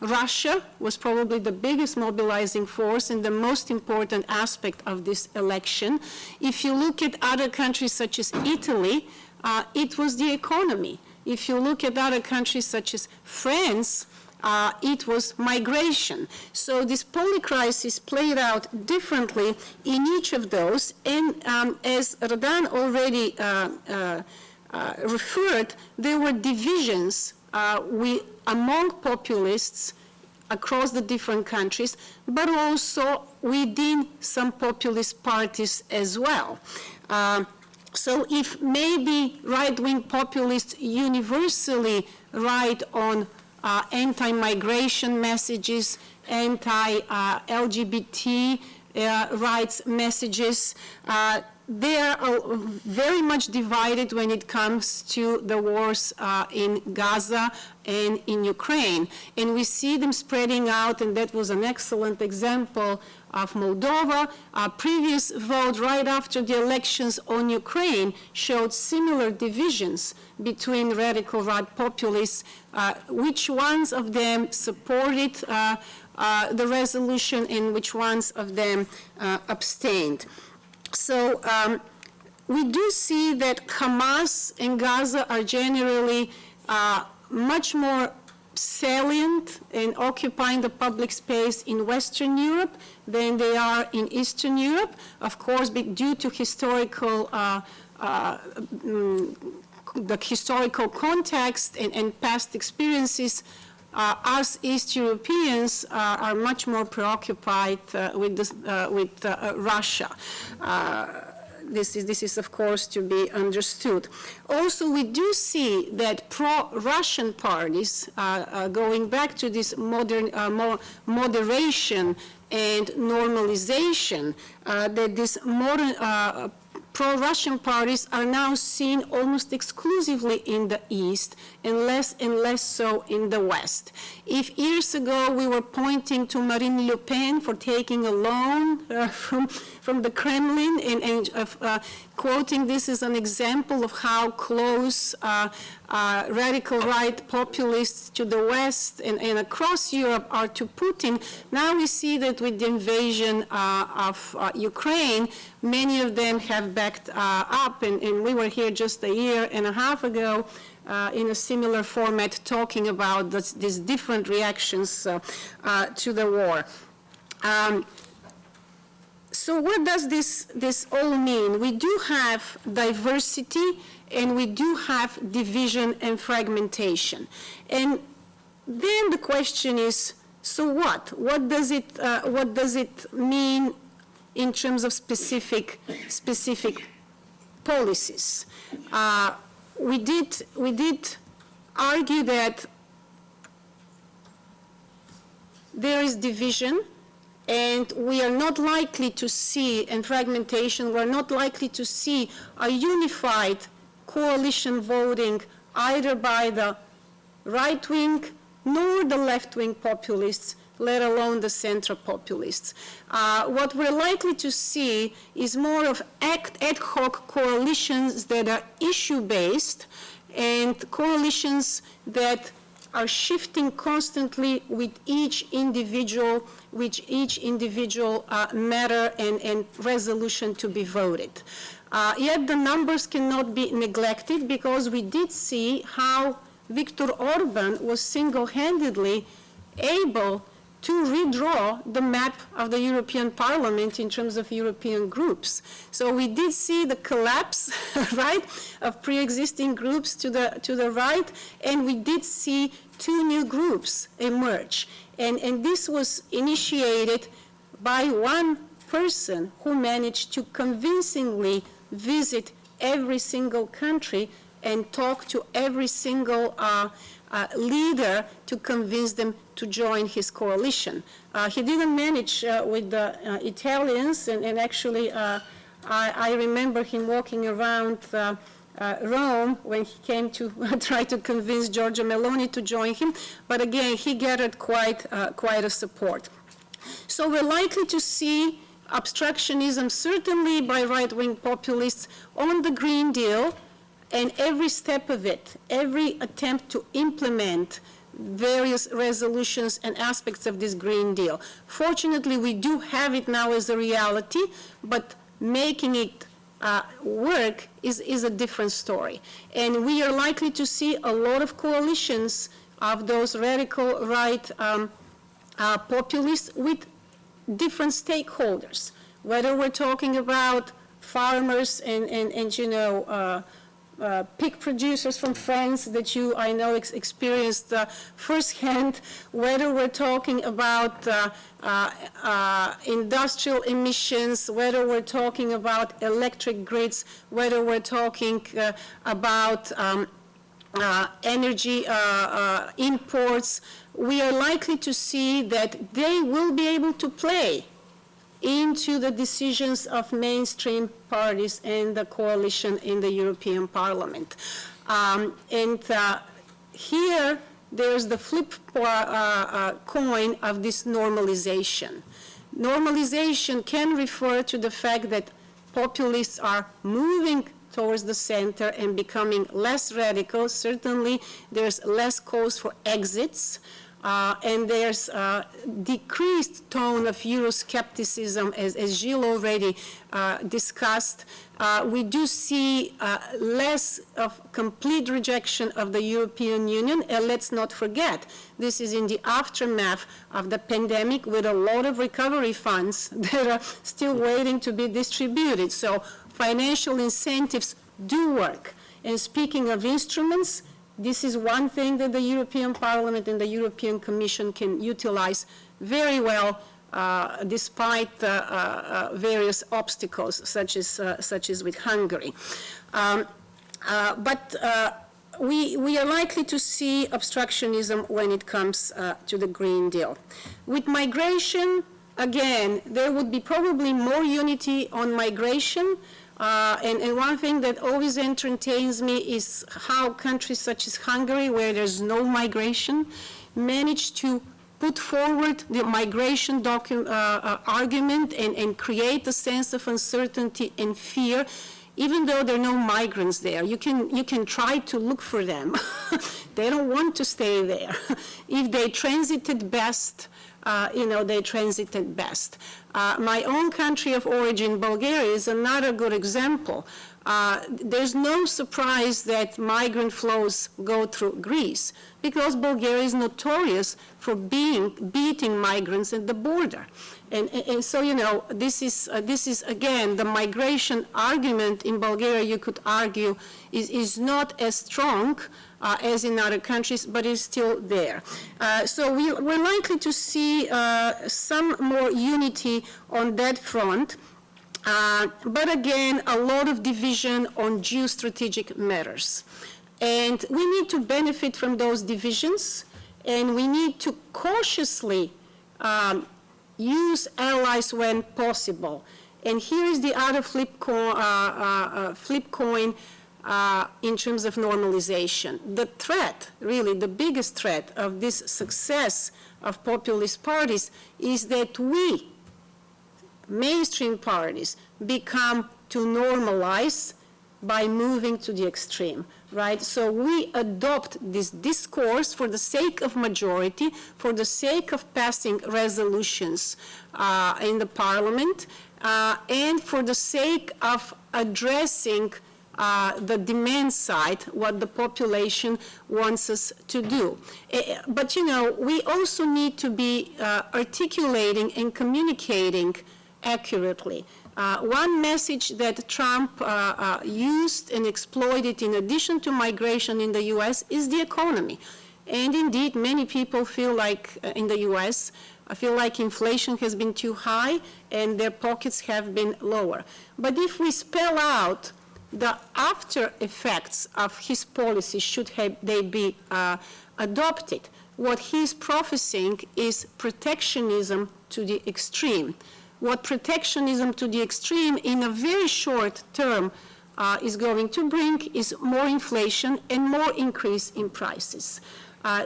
Russia was probably the biggest mobilizing force and the most important aspect of this election. If you look at other countries such as Italy, it was the economy. If you look at other countries such as France, it was migration. So this polycrisis played out differently in each of those, and as Radan already referred, there were divisions among populists across the different countries, but also within some populist parties as well. So if maybe right-wing populists universally write on anti-migration messages, anti-LGBT rights messages, they are very much divided when it comes to the wars in Gaza and in Ukraine. And we see them spreading out, and that was an excellent example of Moldova. A previous vote right after the elections on Ukraine showed similar divisions between radical right populists, which ones of them supported the resolution and which ones of them abstained. So we do see that Hamas and Gaza are generally much more salient and occupying the public space in Western Europe than they are in Eastern Europe, of course, due to historical the historical context and past experiences. Us East Europeans are much more preoccupied with Russia. This is, of course, to be understood. Also, we do see that pro-Russian parties, going back to this moderation and normalization, that this modern pro-Russian parties are now seen almost exclusively in the East and less so in the West. If years ago we were pointing to Marine Le Pen for taking a loan from the Kremlin and quoting this as an example of how close radical right populists to the West and across Europe are to Putin, now we see that with the invasion of Ukraine, many of them have backed up, and we were here just a year and a half ago in a similar format talking about these different reactions to the war. So what does this all mean? We do have diversity and we do have division and fragmentation. And then the question is, so what? What does it mean in terms of specific policies? We did argue that there is division, and we are not likely to see, and fragmentation, we're not likely to see a unified coalition voting either by the right-wing nor the left-wing populists, let alone the center populists. What we're likely to see is more of ad hoc coalitions that are issue-based and coalitions that are shifting constantly with each individual matter and resolution to be voted. Yet the numbers cannot be neglected, because we did see how Viktor Orban was single-handedly able to redraw the map of the European Parliament in terms of European groups. So we did see the collapse, right, of pre-existing groups to the right, and we did see two new groups emerge. And this was initiated by one person who managed to convincingly visit every single country and talk to every single leader to convince them to join his coalition. He didn't manage with the Italians, and actually I remember him walking around Rome when he came to try to convince Giorgia Meloni to join him, but again, he gathered quite a support. So we're likely to see obstructionism, certainly by right-wing populists, on the Green Deal, and every step of it, every attempt to implement various resolutions and aspects of this Green Deal. Fortunately, we do have it now as a reality, but making it work is a different story. And we are likely to see a lot of coalitions of those radical right populists with different stakeholders, whether we're talking about farmers and you know, pig producers from France that I know experienced firsthand, whether we're talking about industrial emissions, whether we're talking about electric grids, whether we're talking about energy imports, we are likely to see that they will be able to play into the decisions of mainstream parties and the coalition in the European Parliament. Here, there's the flip coin of this normalization. Normalization can refer to the fact that populists are moving towards the center and becoming less radical. Certainly, there's less calls for exits. And there's a decreased tone of Euroscepticism, as Gilles already discussed. We do see less of complete rejection of the European Union, and let's not forget, this is in the aftermath of the pandemic with a lot of recovery funds that are still waiting to be distributed. So financial incentives do work. And speaking of instruments, this is one thing that the European Parliament and the European Commission can utilize very well, despite various obstacles, such as with Hungary. But we are likely to see obstructionism when it comes to the Green Deal. With migration, again, there would be probably more unity on migration. And one thing that always entertains me is how countries such as Hungary, where there's no migration, manage to put forward the migration argument and create a sense of uncertainty and fear, even though there are no migrants there. You can try to look for them. They don't want to stay there. If they transited best, they transited best. My own country of origin, Bulgaria, is another good example. There's no surprise that migrant flows go through Greece, because Bulgaria is notorious for beating migrants at the border. And so, this is again, the migration argument in Bulgaria, you could argue, is not as strong as in other countries, but is still there. So we're likely to see some more unity on that front. But again, a lot of division on geostrategic matters. And we need to benefit from those divisions, and we need to cautiously use allies when possible. And here is the other flip coin in terms of normalization. The threat, really the biggest threat of this success of populist parties is that we, mainstream parties, become to normalize by moving to the extreme, right? So we adopt this discourse for the sake of majority, for the sake of passing resolutions in the parliament, and for the sake of addressing the demand side, what the population wants us to do. But, we also need to be articulating and communicating accurately. One message that Trump used and exploited in addition to migration in the US is the economy. And indeed, many people feel like in the US, feel like inflation has been too high and their pockets have been lower. But if we spell out the after effects of his policies, should they be adopted, what he's prophesying is protectionism to the extreme. What protectionism to the extreme in a very short term is going to bring is more inflation and more increase in prices.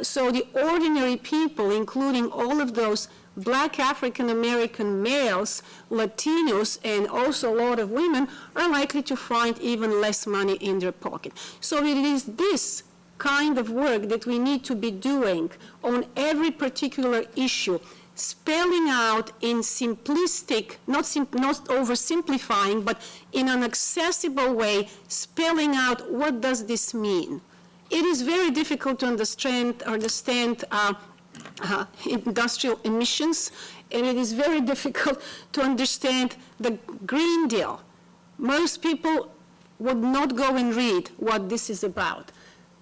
So the ordinary people, including all of those Black African-American males, Latinos, and also a lot of women, are likely to find even less money in their pocket. So it is this kind of work that we need to be doing on every particular issue, spelling out in simplistic, not oversimplifying, but in an accessible way, spelling out what does this mean. It is very difficult to understand industrial emissions, and it is very difficult to understand the Green Deal. Most people would not go and read what this is about.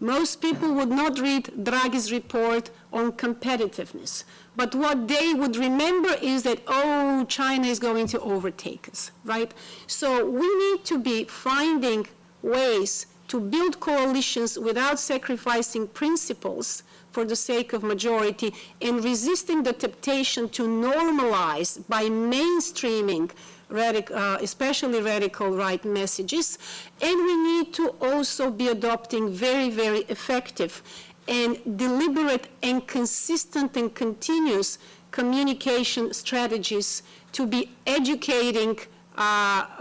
Most people would not read Draghi's report on competitiveness. But what they would remember is that, oh, China is going to overtake us, right? So we need to be finding ways to build coalitions without sacrificing principles for the sake of majority, and resisting the temptation to normalize by mainstreaming especially radical right messages. And we need to also be adopting very, very effective and deliberate and consistent and continuous communication strategies to be educating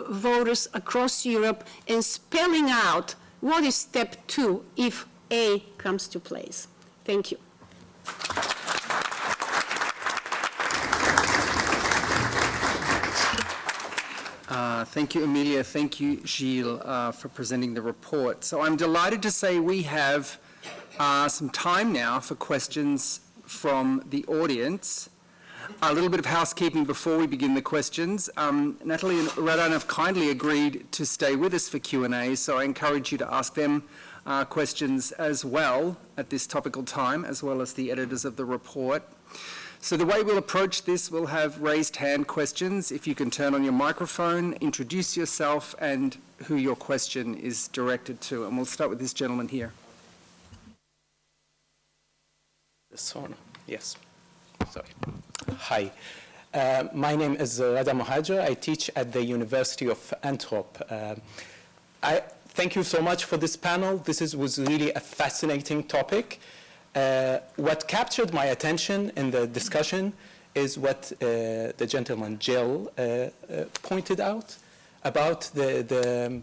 voters across Europe and spelling out what is step 2 if A comes to place. Thank you. Thank you, Emilia. Thank you, Gilles, for presenting the report. So I'm delighted to say we have some time now for questions from the audience. A little bit of housekeeping before we begin the questions. Nathalie and Radan have kindly agreed to stay with us for Q&A, so I encourage you to ask them questions as well at this topical time, as well as the editors of the report. So the way we'll approach this, we'll have raised hand questions. If you can turn on your microphone, introduce yourself and who your question is directed to. And we'll start with this gentleman here. This one, yes. Sorry. Hi. My name is Radan I teach at the University of Antwerp. I thank you so much for this panel. This was really a fascinating topic. What captured my attention in the discussion is what the gentleman Jill pointed out about the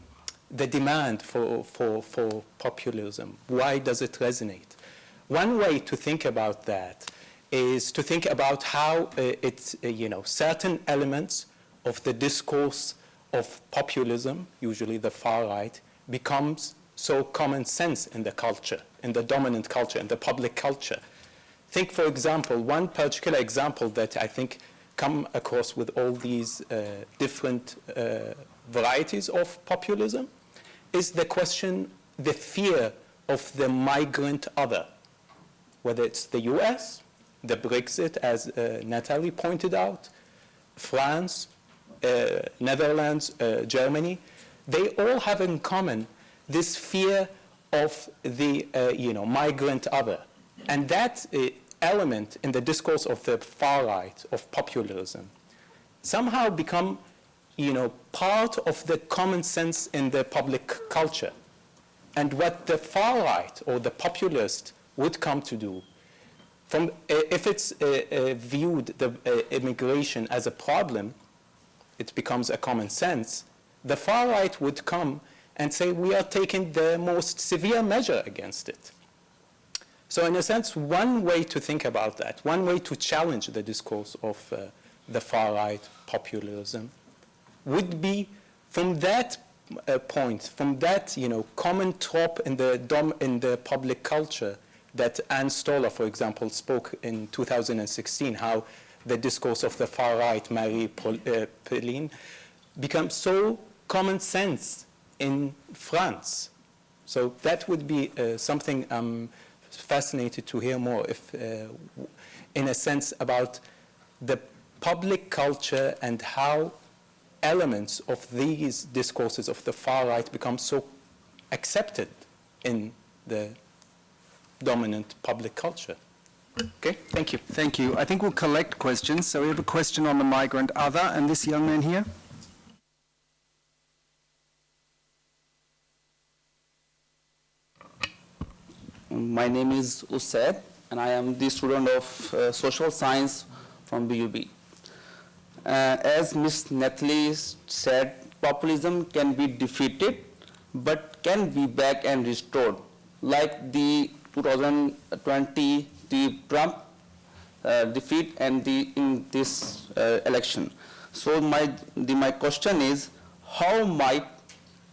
demand for populism. Why does it resonate? One way to think about that is to think about how certain elements of the discourse of populism, usually the far right, becomes so common sense in the culture, in the dominant culture, in the public culture. Think, for example, one particular example that I think come across with all these different varieties of populism is the question, the fear of the migrant other, whether it's the US, the Brexit, as Nathalie pointed out, France, Netherlands, Germany, they all have in common this fear of the migrant other. And that element in the discourse of the far right, of populism, somehow become part of the common sense in the public culture. And what the far right or the populist would come to do, if it's viewed the immigration as a problem, it becomes a common sense. The far right would come and say, we are taking the most severe measure against it. So in a sense, one way to think about that, one way to challenge the discourse of the far right populism would be from that point, from that common trope in the public culture that Anne Stoller, for example, spoke in 2016, how the discourse of the far right, Marie Pauline, becomes so common sense in France. So that would be something I'm fascinated to hear more, if, in a sense, about the public culture and how elements of these discourses of the far right become so accepted in the dominant public culture. Okay, thank you. Thank you. I think we'll collect questions. So we have a question on the migrant other, and this young man here. My name is Usaid, and I am the student of social science from BUB. As Ms. Nathalie said, populism can be defeated, but can be back and restored, like the 2020 the Trump defeat and in this election. So my question is, how might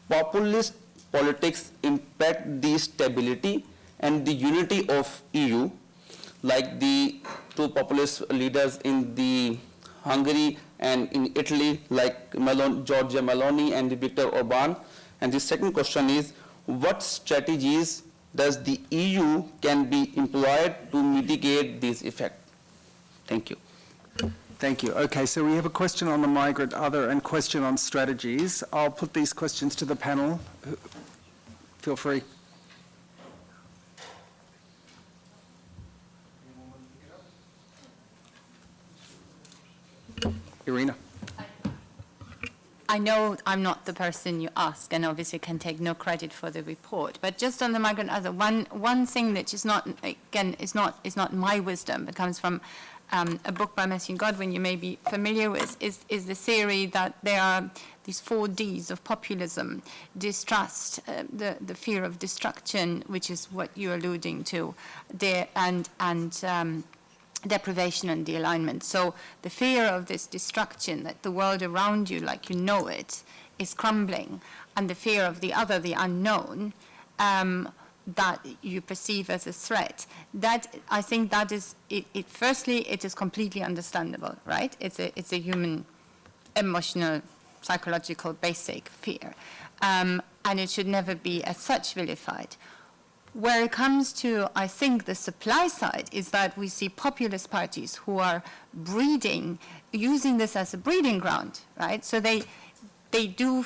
populist politics impact the stability and the unity of EU, like the two populist leaders in the Hungary and in Italy, like Giorgia Meloni and Viktor Orban? And the second question is, what strategies does the EU can be employed to mitigate this effect? Thank you. Thank you. Okay, so we have a question on the migrant other and question on strategies. I'll put these questions to the panel. Feel free. Irina. I know I'm not the person you ask, and obviously can take no credit for the report. But just on the migrant other, one thing that is not, again, is not my wisdom, but comes from a book by Matthew Godwin you may be familiar with, is the theory that there are these 4 Ds of populism: distrust, the fear of destruction, which is what you're alluding to, and deprivation and de-alignment. So the fear of this destruction, that the world around you, like you know it, is crumbling, and the fear of the other, the unknown, that you perceive as a threat. That, I think that is, firstly, it is completely understandable, right? It's a human, emotional, psychological, basic fear. And it should never be as such vilified. Where it comes to, I think, the supply side is that we see populist parties who are using this as a breeding ground, right? So they do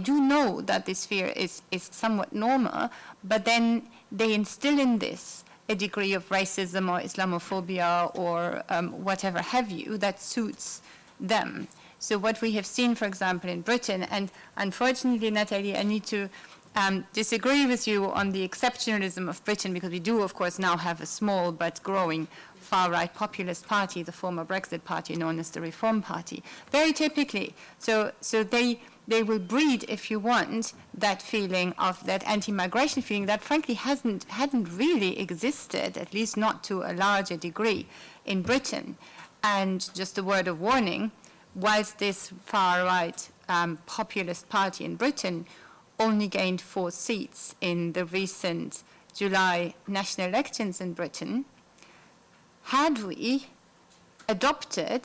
know that this fear is somewhat normal, but then they instill in this a degree of racism or Islamophobia or whatever have you that suits them. So what we have seen, for example, in Britain, and unfortunately, Nathalie, I need to disagree with you on the exceptionalism of Britain, because we do, of course, now have a small but growing far-right populist party, the former Brexit party known as the Reform Party. Very typically, so they will breed, if you want, that feeling of that anti-migration feeling that frankly hadn't really existed, at least not to a larger degree, in Britain. And just a word of warning, whilst this far-right populist party in Britain only gained 4 seats in the recent July national elections in Britain, had we adopted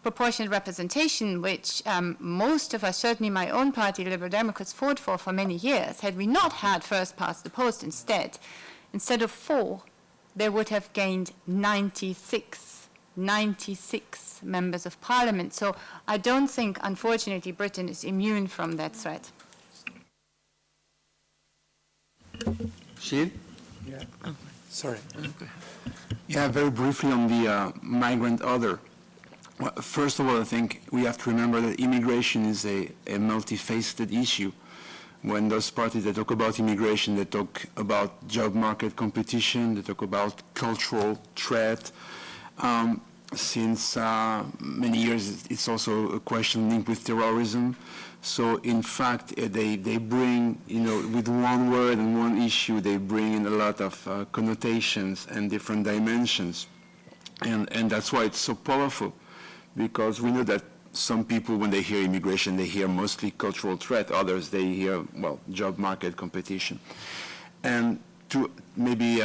proportional representation, which most of us, certainly my own party, Liberal Democrats, fought for many years, had we not had first past the post instead of 4, they would have gained 96 members of parliament. So I don't think, unfortunately, Britain is immune from that threat. Gilles? Yeah. Sorry. Yeah, very briefly on the migrant other. Well, first of all, I think we have to remember that immigration is a multifaceted issue. When those parties that talk about immigration, they talk about job market competition, they talk about cultural threat. Since many years, it's also a question linked with terrorism. So in fact, they bring, with one word and one issue, they bring in a lot of connotations and different dimensions. And that's why it's so powerful, because we know that some people, when they hear immigration, they hear mostly cultural threat. Others, they hear, well, job market competition. And to maybe,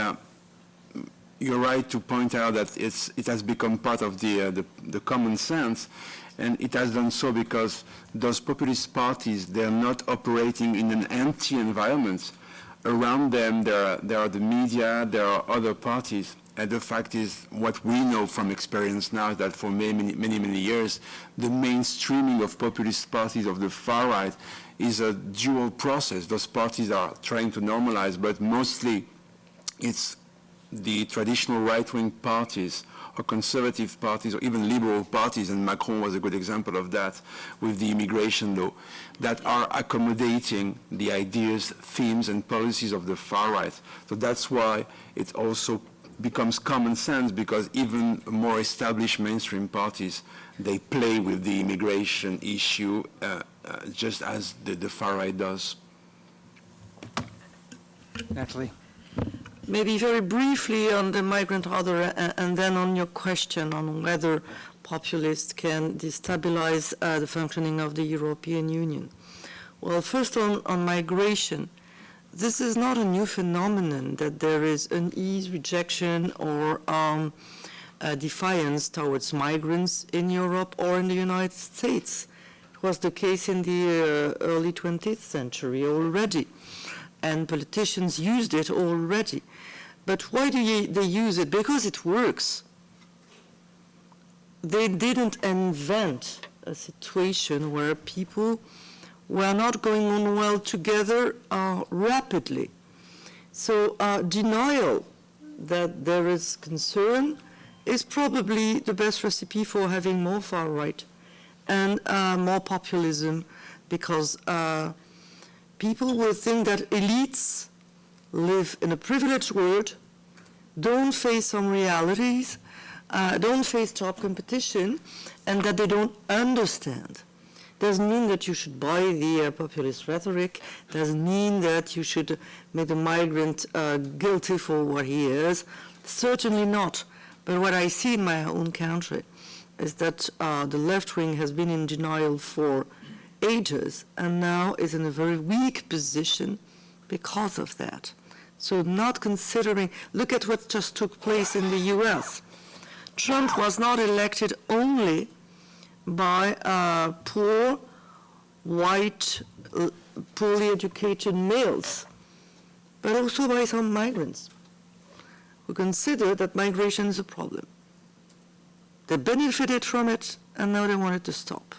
you're right to point out that it has become part of the common sense. And it has done so because those populist parties, they're not operating in an empty environment. Around them, there are the media, there are other parties. And the fact is, what we know from experience now is that for many years, the mainstreaming of populist parties of the far right is a dual process. Those parties are trying to normalize, but mostly it's the traditional right-wing parties or conservative parties or even liberal parties, and Macron was a good example of that with the immigration law, that are accommodating the ideas, themes, and policies of the far right. So that's why it also becomes common sense, because even more established mainstream parties, they play with the immigration issue just as the far right does. Nathalie? Maybe very briefly on the migrant other, and then on your question on whether populists can destabilize the functioning of the European Union. Well, first on migration, this is not a new phenomenon that there is an ease, rejection, or defiance towards migrants in Europe or in the United States. It was the case in the early 20th century already, and politicians used it already. But why do they use it? Because it works. They didn't invent a situation where people were not going on well together rapidly. So denial that there is concern is probably the best recipe for having more far right and more populism, because people will think that elites live in a privileged world, don't face some realities, don't face job competition, and that they don't understand. Doesn't mean that you should buy the populist rhetoric, doesn't mean that you should make the migrant guilty for what he is, certainly not. But what I see in my own country is that the left wing has been in denial for ages and now is in a very weak position because of that. So not considering, look at what just took place in the US. Trump was not elected only by poor, white, poorly educated males, but also by some migrants who consider that migration is a problem. They benefited from it, and now they want it to stop.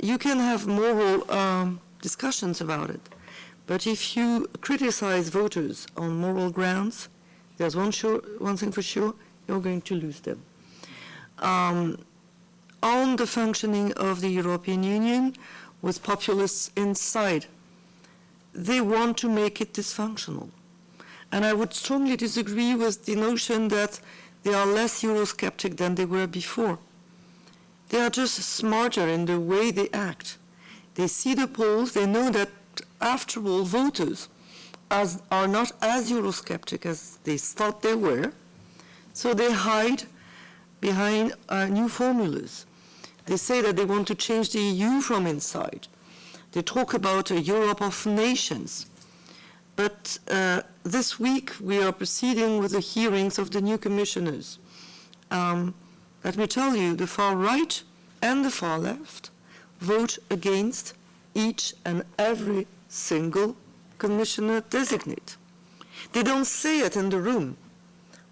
You can have moral discussions about it, but if you criticize voters on moral grounds, There's one thing for sure, you're going to lose them. On the functioning of the European Union with populists inside, they want to make it dysfunctional. And I would strongly disagree with the notion that they are less Eurosceptic than they were before. They are just smarter in the way they act. They see the polls, they know that after all, voters are not as Eurosceptic as they thought they were, so they hide behind new formulas. They say that they want to change the EU from inside. They talk about a Europe of nations. But this week we are proceeding with the hearings of the new commissioners. Let me tell you, the far right and the far left vote against each and every single commissioner designate. They don't say it in the room.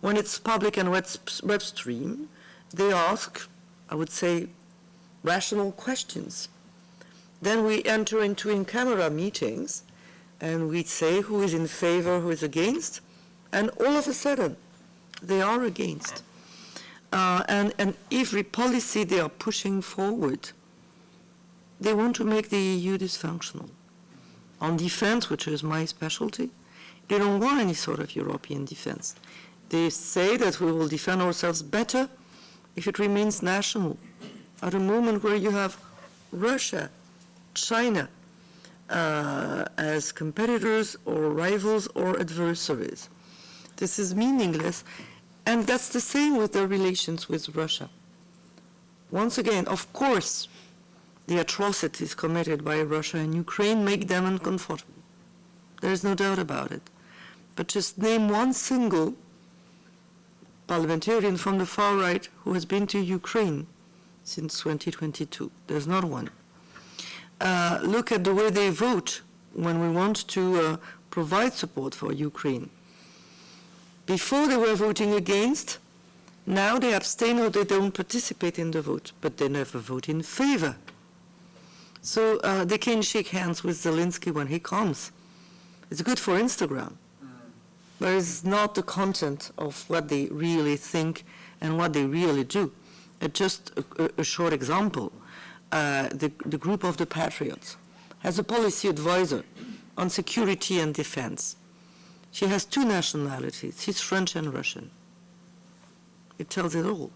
When it's public and web stream, they ask, I would say, rational questions. Then we enter into in-camera meetings and we say who is in favor, who is against, and all of a sudden they are against. And every policy they are pushing forward, they want to make the EU dysfunctional. On defense, which is my specialty, they don't want any sort of European defense. They say that we will defend ourselves better if it remains national. At a moment where you have Russia, China, as competitors or rivals or adversaries. This is meaningless, and that's the same with their relations with Russia. Once again, of course, the atrocities committed by Russia and Ukraine make them uncomfortable. There is no doubt about it. But just name one single parliamentarian from the far right who has been to Ukraine since 2022. There's not one. Look at the way they vote when we want to provide support for Ukraine. Before they were voting against, now they abstain or they don't participate in the vote, but they never vote in favor. So they can shake hands with Zelensky when he comes. It's good for Instagram, but it's not the content of what they really think and what they really do. Just a short example. The group of the Patriots has a policy advisor on security and defense. She has two nationalities. She's French and Russian. It tells it all.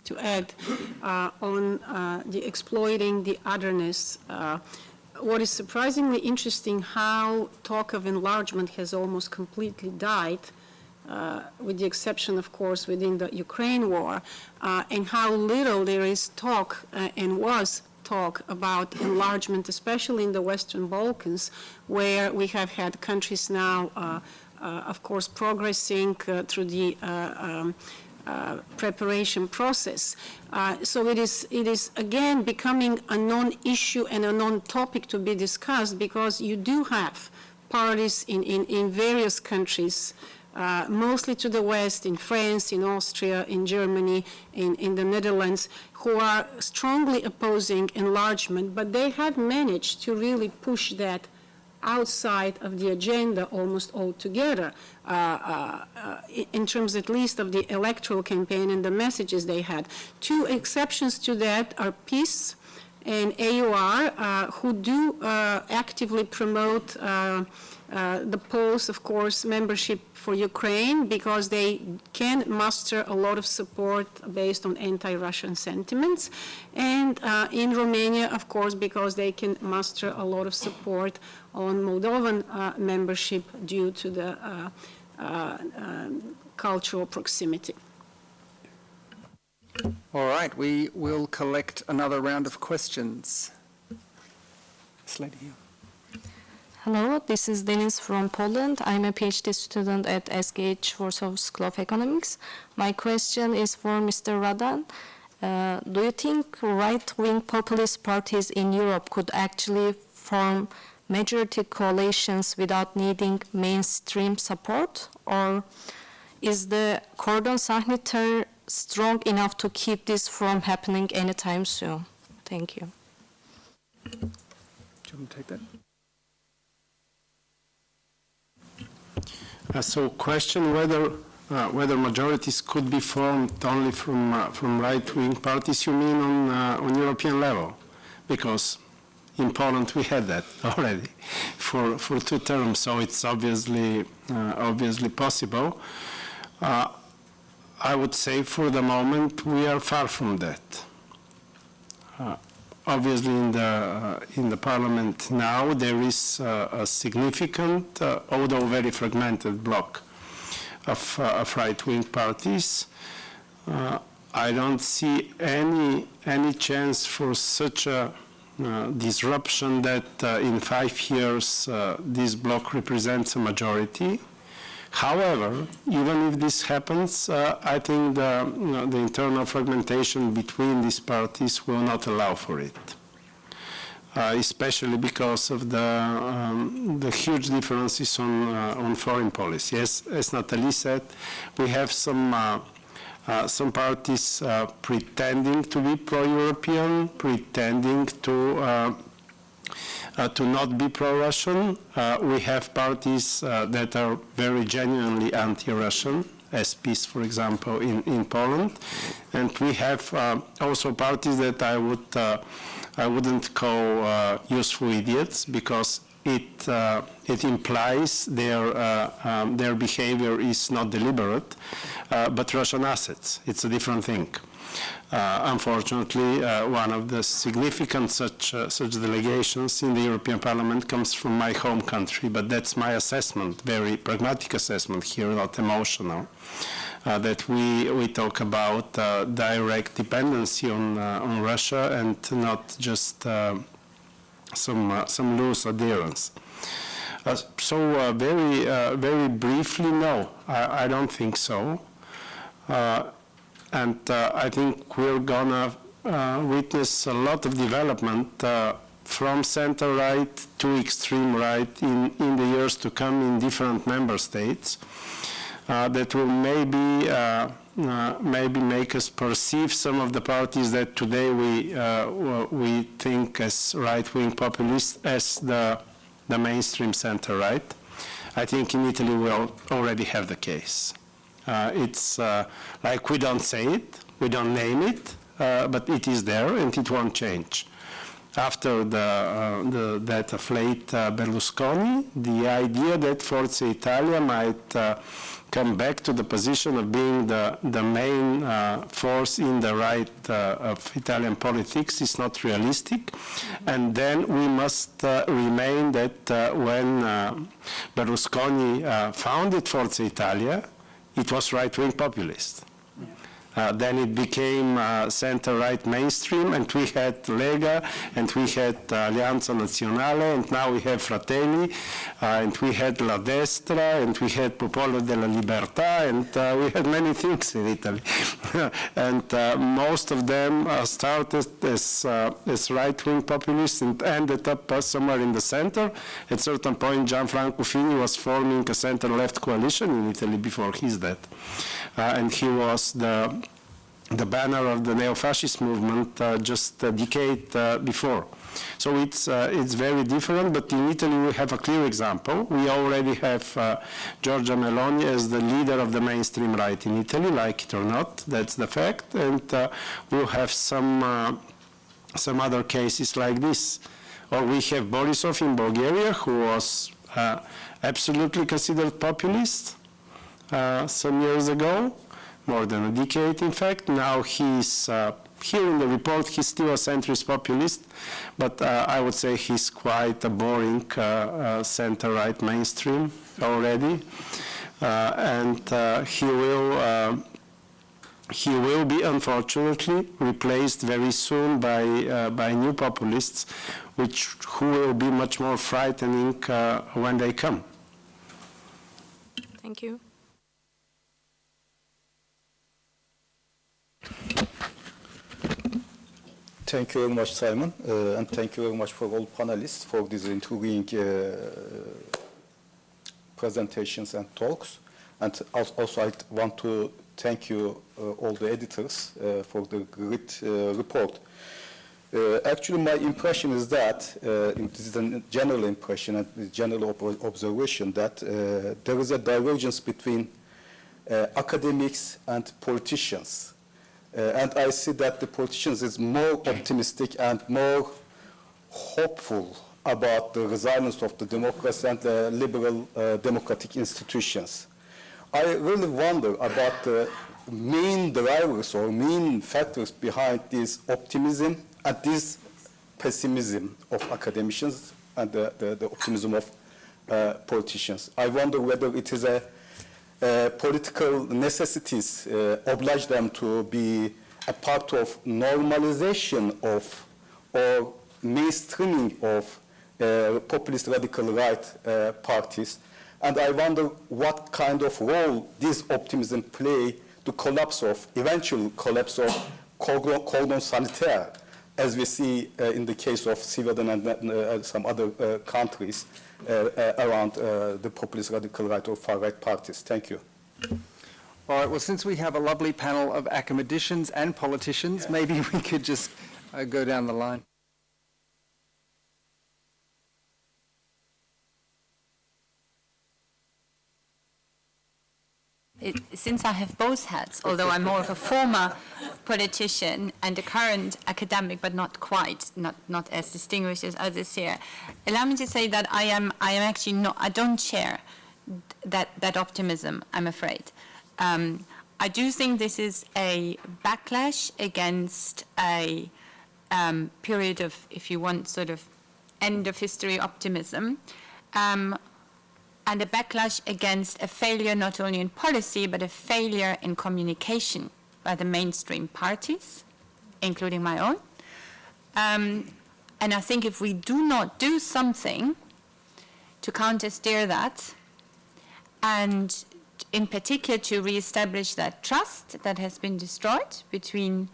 To add on the exploiting the otherness, what is surprisingly interesting, how talk of enlargement has almost completely died, with the exception, of course, within the Ukraine war, and how little there is talk and was talk about enlargement, especially in the Western Balkans, where we have had countries now, of course, progressing through the preparation process. So it is again becoming a non-issue and a non-topic to be discussed, because you do have parties in various countries, mostly to the west, in France, in Austria, in Germany, in the Netherlands, who are strongly opposing enlargement, but they have managed to really push that outside of the agenda almost altogether, in terms at least of the electoral campaign and the messages they had. Two exceptions to that are PiS and AUR, who do actively promote the polls, of course, membership for Ukraine, because they can muster a lot of support based on anti-Russian sentiments, and in Romania, of course, because they can muster a lot of support on Moldovan membership due to the cultural proximity. All right, we will collect another round of questions. This lady here. Hello, this is Denis from Poland. I'm a PhD student at SGH Warsaw School of Economics. My question is for Mr. Radan. Do you think right-wing populist parties in Europe could actually form majority coalitions without needing mainstream support? Or is the Cordon Sanitaire strong enough to keep this from happening anytime soon? Thank you. Do you want to take that? So question whether majorities could be formed only from right-wing parties, you mean on European level? Because in Poland we had that already for 2 terms, so it's obviously possible. I would say for the moment we are far from that. Obviously in the parliament now there is a significant, although very fragmented bloc of right-wing parties. I don't see any chance for such a disruption that in 5 years this bloc represents a majority. However, even if this happens, I think the internal fragmentation between these parties will not allow for it, especially because of the huge differences on foreign policy. As Nathalie said, we have some parties pretending to be pro-European, pretending to not be pro-Russian. We have parties that are very genuinely anti-Russian, as PiS, for example, in Poland. And we have also parties that I wouldn't call useful idiots, because it implies their behavior is not deliberate, but Russian assets. It's a different thing. Unfortunately, one of the significant such delegations in the European Parliament comes from my home country, but that's my assessment, very pragmatic assessment here, not emotional, that we talk about direct dependency on Russia and not just some loose adherence. Very briefly, no, I don't think so. And I think we're gonna witness a lot of development from center-right to extreme-right in the years to come in different member states that will maybe make us perceive some of the parties that today we think as right-wing populists as the mainstream center-right. I think in Italy we already have the case. It's like we don't say it, we don't name it, but it is there and it won't change. After the death of late Berlusconi, the idea that Forza Italia might come back to the position of being the main force in the right of Italian politics is not realistic. And then we must remain that when Berlusconi founded Forza Italia, it was right-wing populist. Then it became center-right mainstream, and we had Lega, and we had Alleanza Nazionale, and now we have Fratelli, and we had La Destra, and we had Popolo della Libertà, and we had many things in Italy. And most of them started as right-wing populists and ended up somewhere in the center. At a certain point, Gianfranco Fini was forming a center-left coalition in Italy before his death. And he was the banner of the neo-fascist movement just a decade before. So it's very different, but in Italy we have a clear example. We already have Giorgia Meloni as the leader of the mainstream right in Italy, like it or not, that's the fact, and we'll have some other cases like this. Or we have Borisov in Bulgaria, who was absolutely considered populist some years ago, more than a decade, in fact. Now he's, here in the report, he's still a centrist populist, but I would say he's quite a boring center-right mainstream already. And he will be, unfortunately, replaced very soon by new populists, who will be much more frightening when they come. Thank you. Thank you very much, Simon, and thank you very much for all panelists for these intriguing presentations and talks. And also I want to thank you, all the editors, for the great report. Actually, my impression is that, this is a general impression and a general observation, that there is a divergence between academics and politicians. And I see that the politicians is more optimistic and more hopeful about the resilience of the democracy and the liberal democratic institutions. I really wonder about the main drivers or main factors behind this optimism and this pessimism of academicians and the optimism of politicians. I wonder whether it is political necessities oblige them to be a part of normalization of or mainstreaming of populist radical right parties. And I wonder what kind of role this optimism play to eventual collapse of Cordon Sanitaire, as we see in the case of Sweden and some other countries around the populist radical right or far right parties. Thank you. All right, well, since we have a lovely panel of academicians and politicians, maybe we could just go down the line. Since I have both hats, although I'm more of a former politician and a current academic, but not quite, not as distinguished as others here, allow me to say that I am actually not, I don't share that optimism, I'm afraid. I do think this is a backlash against a period of, if you want, sort of end of history optimism, and a backlash against a failure not only in policy, but a failure in communication by the mainstream parties, including my own. And I think if we do not do something to countersteer that, and in particular to reestablish that trust that has been destroyed between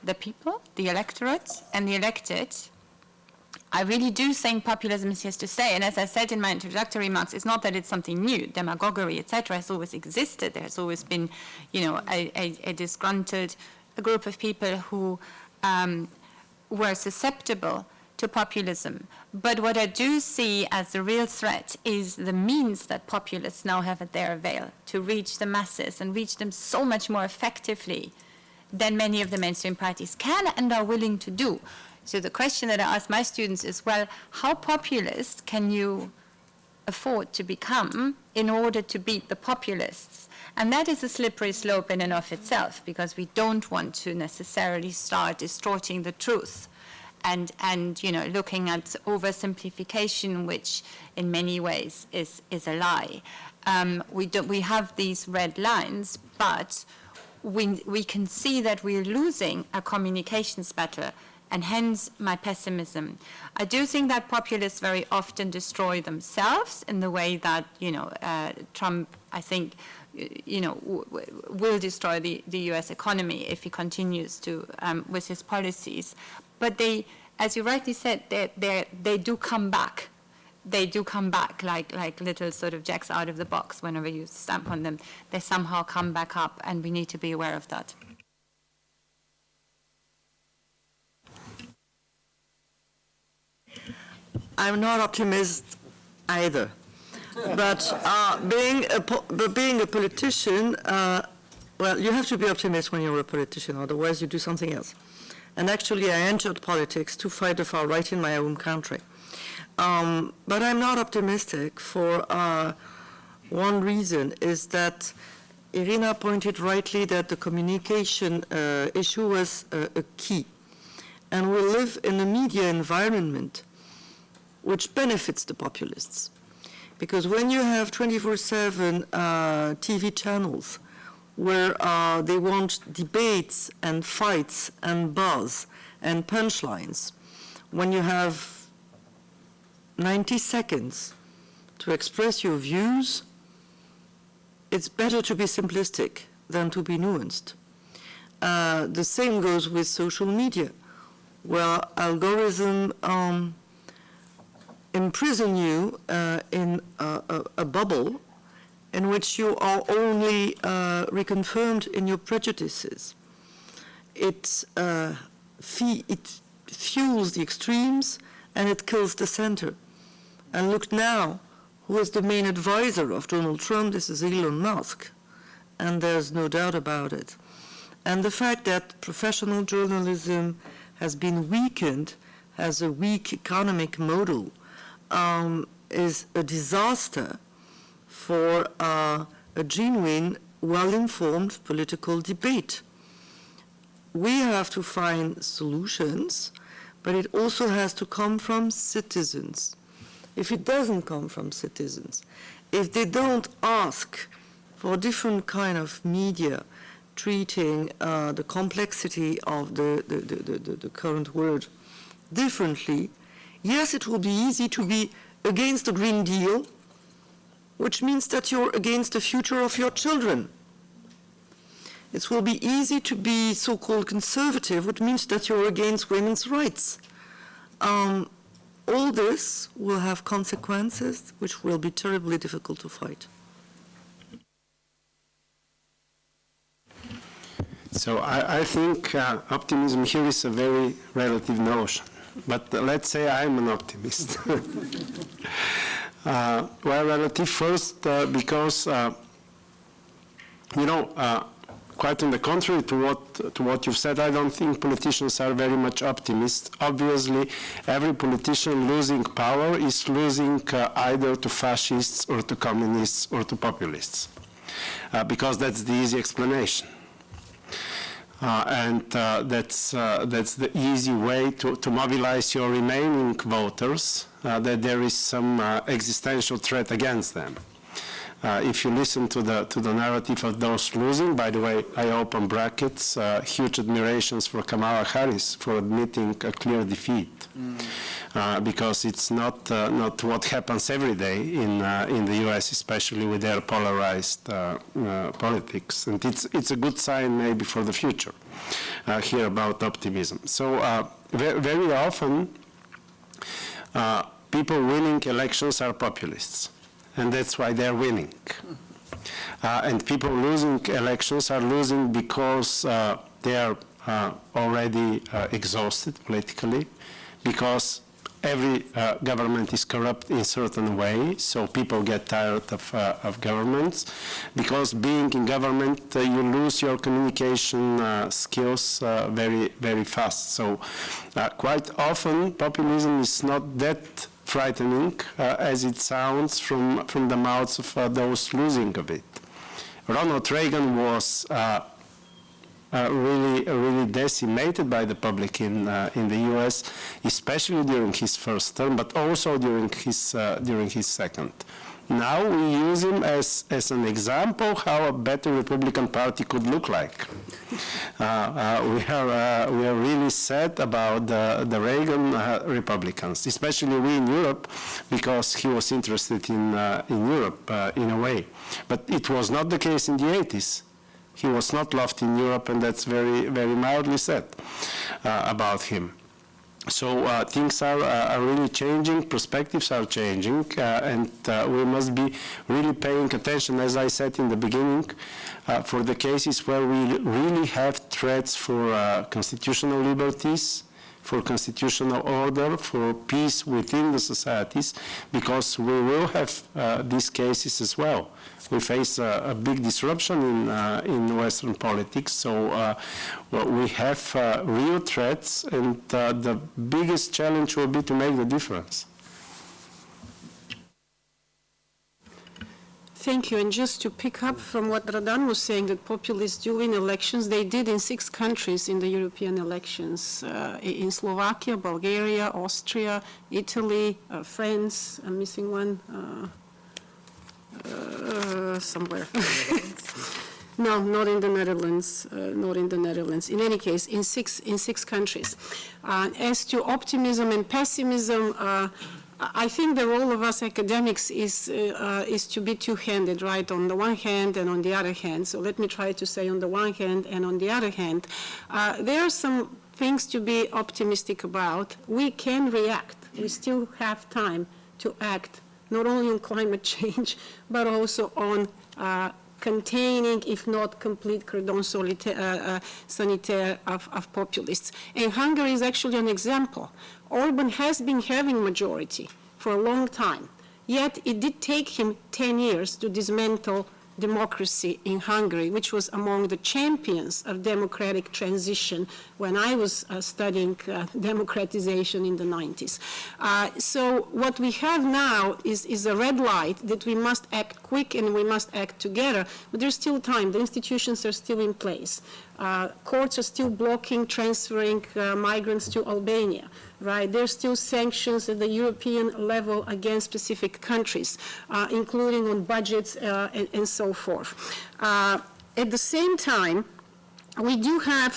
the people, the electorate, and the elected, I really do think populism is here to stay. And as I said in my introductory remarks, it's not that it's something new. Demagoguery, etc., has always existed. There has always been, a disgruntled group of people who were susceptible to populism. But what I do see as the real threat is the means that populists now have at their avail to reach the masses and reach them so much more effectively than many of the mainstream parties can and are willing to do. So the question that I ask my students is, well, how populist can you afford to become in order to beat the populists? And that is a slippery slope in and of itself, because we don't want to necessarily start distorting the truth and looking at oversimplification, which in many ways is a lie. We have these red lines, but we can see that we're losing a communications battle, and hence my pessimism. I do think that populists very often destroy themselves in the way that, Trump, I think, will destroy the US economy if he continues to, with his policies. But they, as you rightly said, they do come back. They do come back like little sort of jacks out of the box. Whenever you stamp on them, they somehow come back up, and we need to be aware of that. I'm not optimist either, but being a politician, well, you have to be optimist when you're a politician, otherwise you do something else. And actually, I entered politics to fight the far right in my own country. But I'm not optimistic for one reason, is that Irina pointed rightly that the communication issue was a key. And we live in a media environment which benefits the populists. Because when you have 24/7 TV channels where they want debates and fights and buzz and punchlines, when you have 90 seconds to express your views, it's better to be simplistic than to be nuanced. The same goes with social media, where algorithm imprison you in a bubble in which you are only reconfirmed in your prejudices. It fuels the extremes and it kills the center. And look now, who is the main advisor of Donald Trump? This is Elon Musk, and there's no doubt about it. And the fact that professional journalism has been weakened as a weak economic model is a disaster for a genuine, well-informed political debate. We have to find solutions, but it also has to come from citizens. If it doesn't come from citizens, if they don't ask for different kind of media treating the complexity of the current world differently, yes, it will be easy to be against the Green Deal, which means that you're against the future of your children. It will be easy to be so-called conservative, which means that you're against women's rights. All this will have consequences which will be terribly difficult to fight. So I think optimism here is a very relative notion. But let's say I'm an optimist. Well, relative first because, quite on the contrary to what you've said, I don't think politicians are very much optimists. Obviously, every politician losing power is losing either to fascists or to communists or to populists, because that's the easy explanation. And that's the easy way to mobilize your remaining voters, that there is some existential threat against them. If you listen to the narrative of those losing, by the way, I open brackets, huge admirations for Kamala Harris for admitting a clear defeat, because it's not what happens every day in the U.S., especially with their polarized politics, and it's a good sign maybe for the future here about optimism. So very often people winning elections are populists. And that's why they're winning. And people losing elections are losing because they are already exhausted politically, because every government is corrupt in a certain way, so people get tired of governments, because being in government, you lose your communication skills very, very fast. So quite often, populism is not that frightening as it sounds from the mouths of those losing of it. Ronald Reagan was really decimated by the public in the U.S., especially during his first term, but also during his second. Now we use him as an example how a better Republican Party could look like. We are really sad about the Reagan Republicans, especially we in Europe, because he was interested in Europe in a way. But it was not the case in the 80s. He was not loved in Europe, and that's very, very mildly said about him. So things are really changing, perspectives are changing, and we must be really paying attention, as I said in the beginning, for the cases where we really have threats for constitutional liberties, for constitutional order, for peace within the societies, because we will have these cases as well. We face a big disruption in Western politics, so we have real threats, and the biggest challenge will be to make the difference. Thank you. And just to pick up from what Radan was saying, that populists do win elections, they did in 6 countries in the European elections, in Slovakia, Bulgaria, Austria, Italy, France, I'm missing one, somewhere. No, not in the Netherlands, not in the Netherlands. In any case, in six countries. As to optimism and pessimism, I think the role of us academics is to be two-handed, right? On the one hand and on the other hand. So let me try to say on the one hand and on the other hand. There are some things to be optimistic about. We can react. We still have time to act, not only on climate change, but also on containing, if not complete, Cordon Sanitaire of populists. And Hungary is actually an example. Orban has been having majority for a long time, yet it did take him 10 years to dismantle democracy in Hungary, which was among the champions of democratic transition when I was studying democratization in the 90s. So what we have now is a red light that we must act quick and we must act together, but there's still time. The institutions are still in place. Courts are still blocking transferring migrants to Albania. Right, there's still sanctions at the European level against specific countries, including on budgets and so forth. At the same time, we do have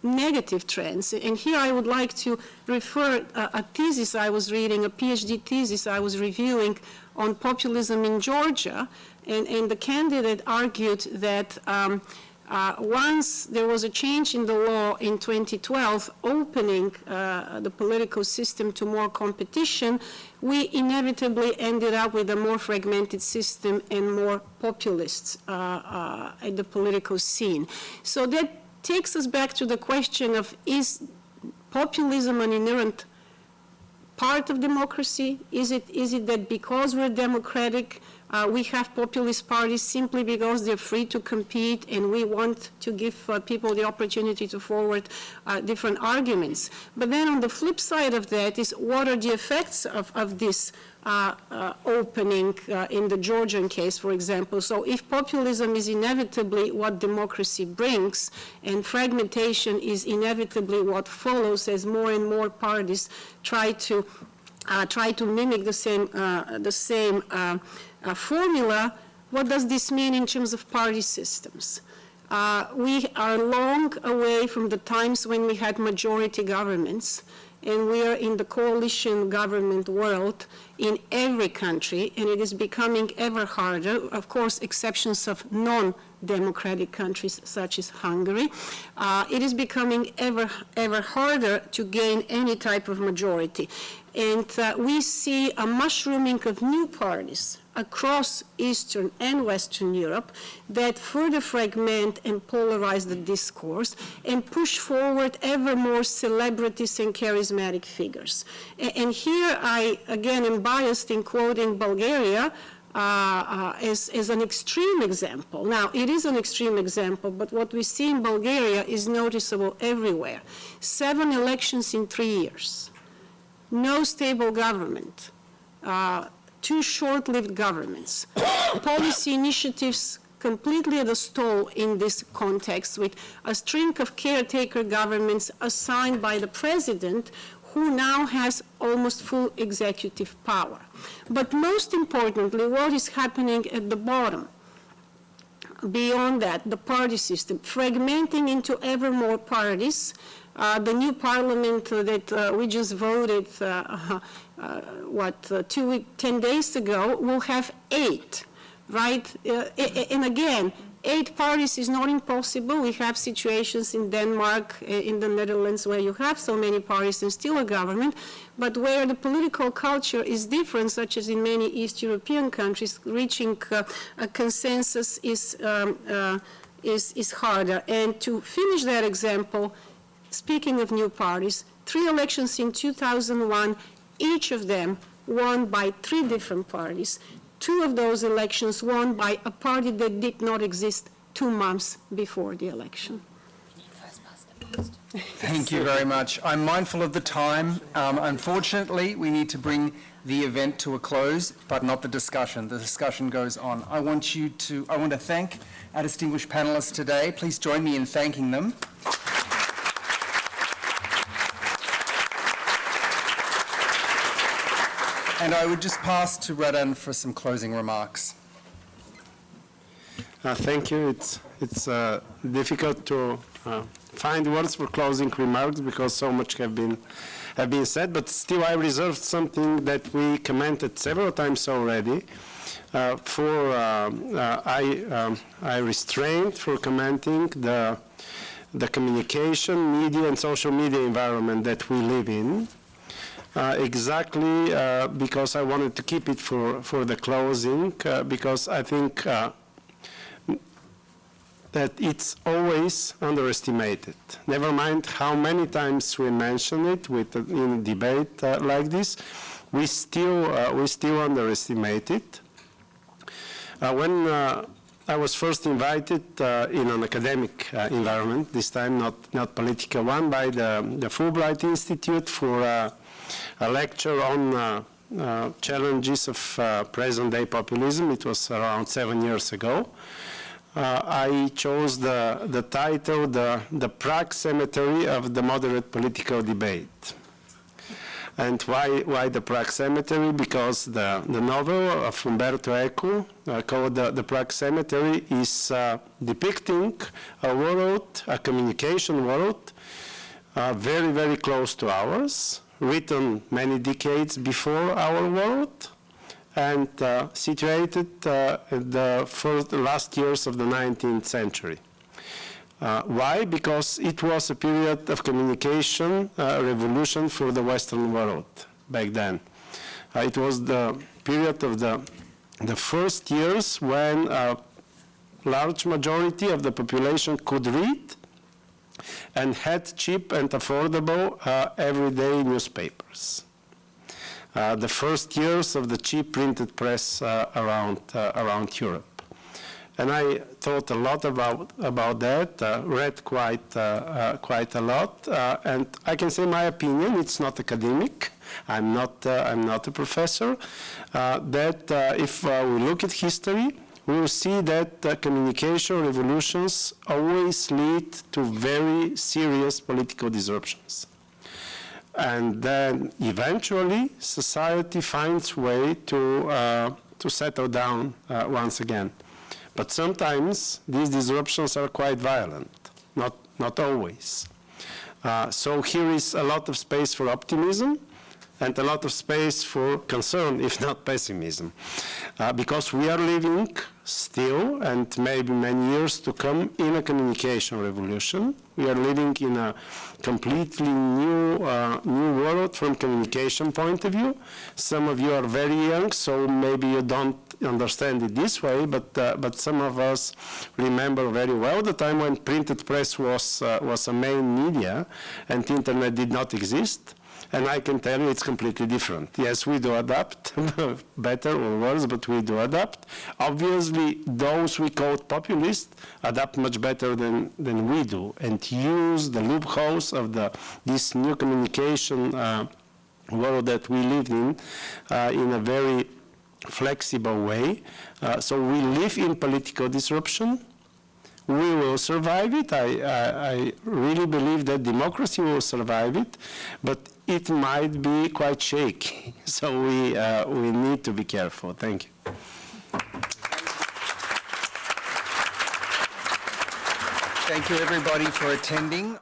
negative trends, and here I would like to refer a thesis I was reading, a PhD thesis I was reviewing on populism in Georgia, and the candidate argued that once there was a change in the law in 2012, opening the political system to more competition, we inevitably ended up with a more fragmented system and more populists at the political scene. So that takes us back to the question of, is populism an inherent part of democracy? Is it that because we're democratic, we have populist parties simply because they're free to compete and we want to give people the opportunity to forward different arguments? But then on the flip side of that is, what are the effects of this opening in the Georgian case, for example? So if populism is inevitably what democracy brings, and fragmentation is inevitably what follows as more and more parties try to mimic the same formula, what does this mean in terms of party systems? We are long away from the times when we had majority governments, and we are in the coalition government world in every country, and it is becoming ever harder. Of course, exceptions of non-democratic countries such as Hungary. It is becoming ever harder to gain any type of majority. And we see a mushrooming of new parties across Eastern and Western Europe that further fragment and polarize the discourse and push forward ever more celebrities and charismatic figures. And here I, again, am biased in quoting Bulgaria as an extreme example. Now, it is an extreme example, but what we see in Bulgaria is noticeable everywhere. 7 elections in 3 years. No stable government, 2 short-lived governments, policy initiatives completely at a stall in this context, with a string of caretaker governments assigned by the president, who now has almost full executive power. But most importantly, what is happening at the bottom? Beyond that, the party system, fragmenting into ever more parties. The new parliament that we just voted, 10 days ago, will have 8, right? And again, 8 parties is not impossible. We have situations in Denmark, in the Netherlands, where you have so many parties and still a government, but where the political culture is different, such as in many East European countries, reaching a consensus is harder. And to finish that example, speaking of new parties, 3 elections in 2001, each of them won by 3 different parties. 2 of those elections won by a party that did not exist 2 months before the election. Thank you very much. I'm mindful of the time. Unfortunately, we need to bring the event to a close, but not the discussion. The discussion goes on. I want to thank our distinguished panelists today. Please join me in thanking them. And I would just pass to Radan for some closing remarks. Thank you. It's difficult to find words for closing remarks because so much have been said, but still I reserved something that we commented several times already. I restrained for commenting the communication, media, and social media environment that we live in. Exactly because I wanted to keep it for the closing, because I think that it's always underestimated. Never mind how many times we mention it in a debate like this, we still underestimate it. When I was first invited in an academic environment, this time not political one, by the Fulbright Institute for a lecture on challenges of present-day populism. It was around 7 years ago. I chose the title, The Prague Cemetery of the Moderate Political Debate. And why the Prague Cemetery? Because the novel of Umberto Eco, called The Prague Cemetery, is depicting a world, a communication world, very, very close to ours, written many decades before our world, and situated in the last years of the 19th century. Why? Because it was a period of communication revolution for the Western world back then. It was the period of the first years when a large majority of the population could read and had cheap and affordable everyday newspapers. The first years of the cheap printed press around Europe. And I thought a lot about that, read quite a lot, and I can say my opinion. It's not academic. I'm not a professor. That if we look at history, we will see that communication revolutions always lead to very serious political disruptions. And then eventually society finds way to settle down once again. But sometimes these disruptions are quite violent, not always. So here is a lot of space for optimism and a lot of space for concern, if not pessimism. Because we are living still, and maybe many years to come, in a communication revolution. We are living in a completely new world from communication point of view. Some of you are very young, so maybe you don't understand it this way, but some of us remember very well the time when printed press was a main media and internet did not exist. And I can tell you it's completely different. Yes, we do adapt, better or worse, but we do adapt. Obviously, those we call populists adapt much better than we do and use the loopholes of this new communication world that we live in a very flexible way. So we live in political disruption. We will survive it. I really believe that democracy will survive it, but it might be quite shaky. So we need to be careful. Thank you. Thank you, everybody, for attending.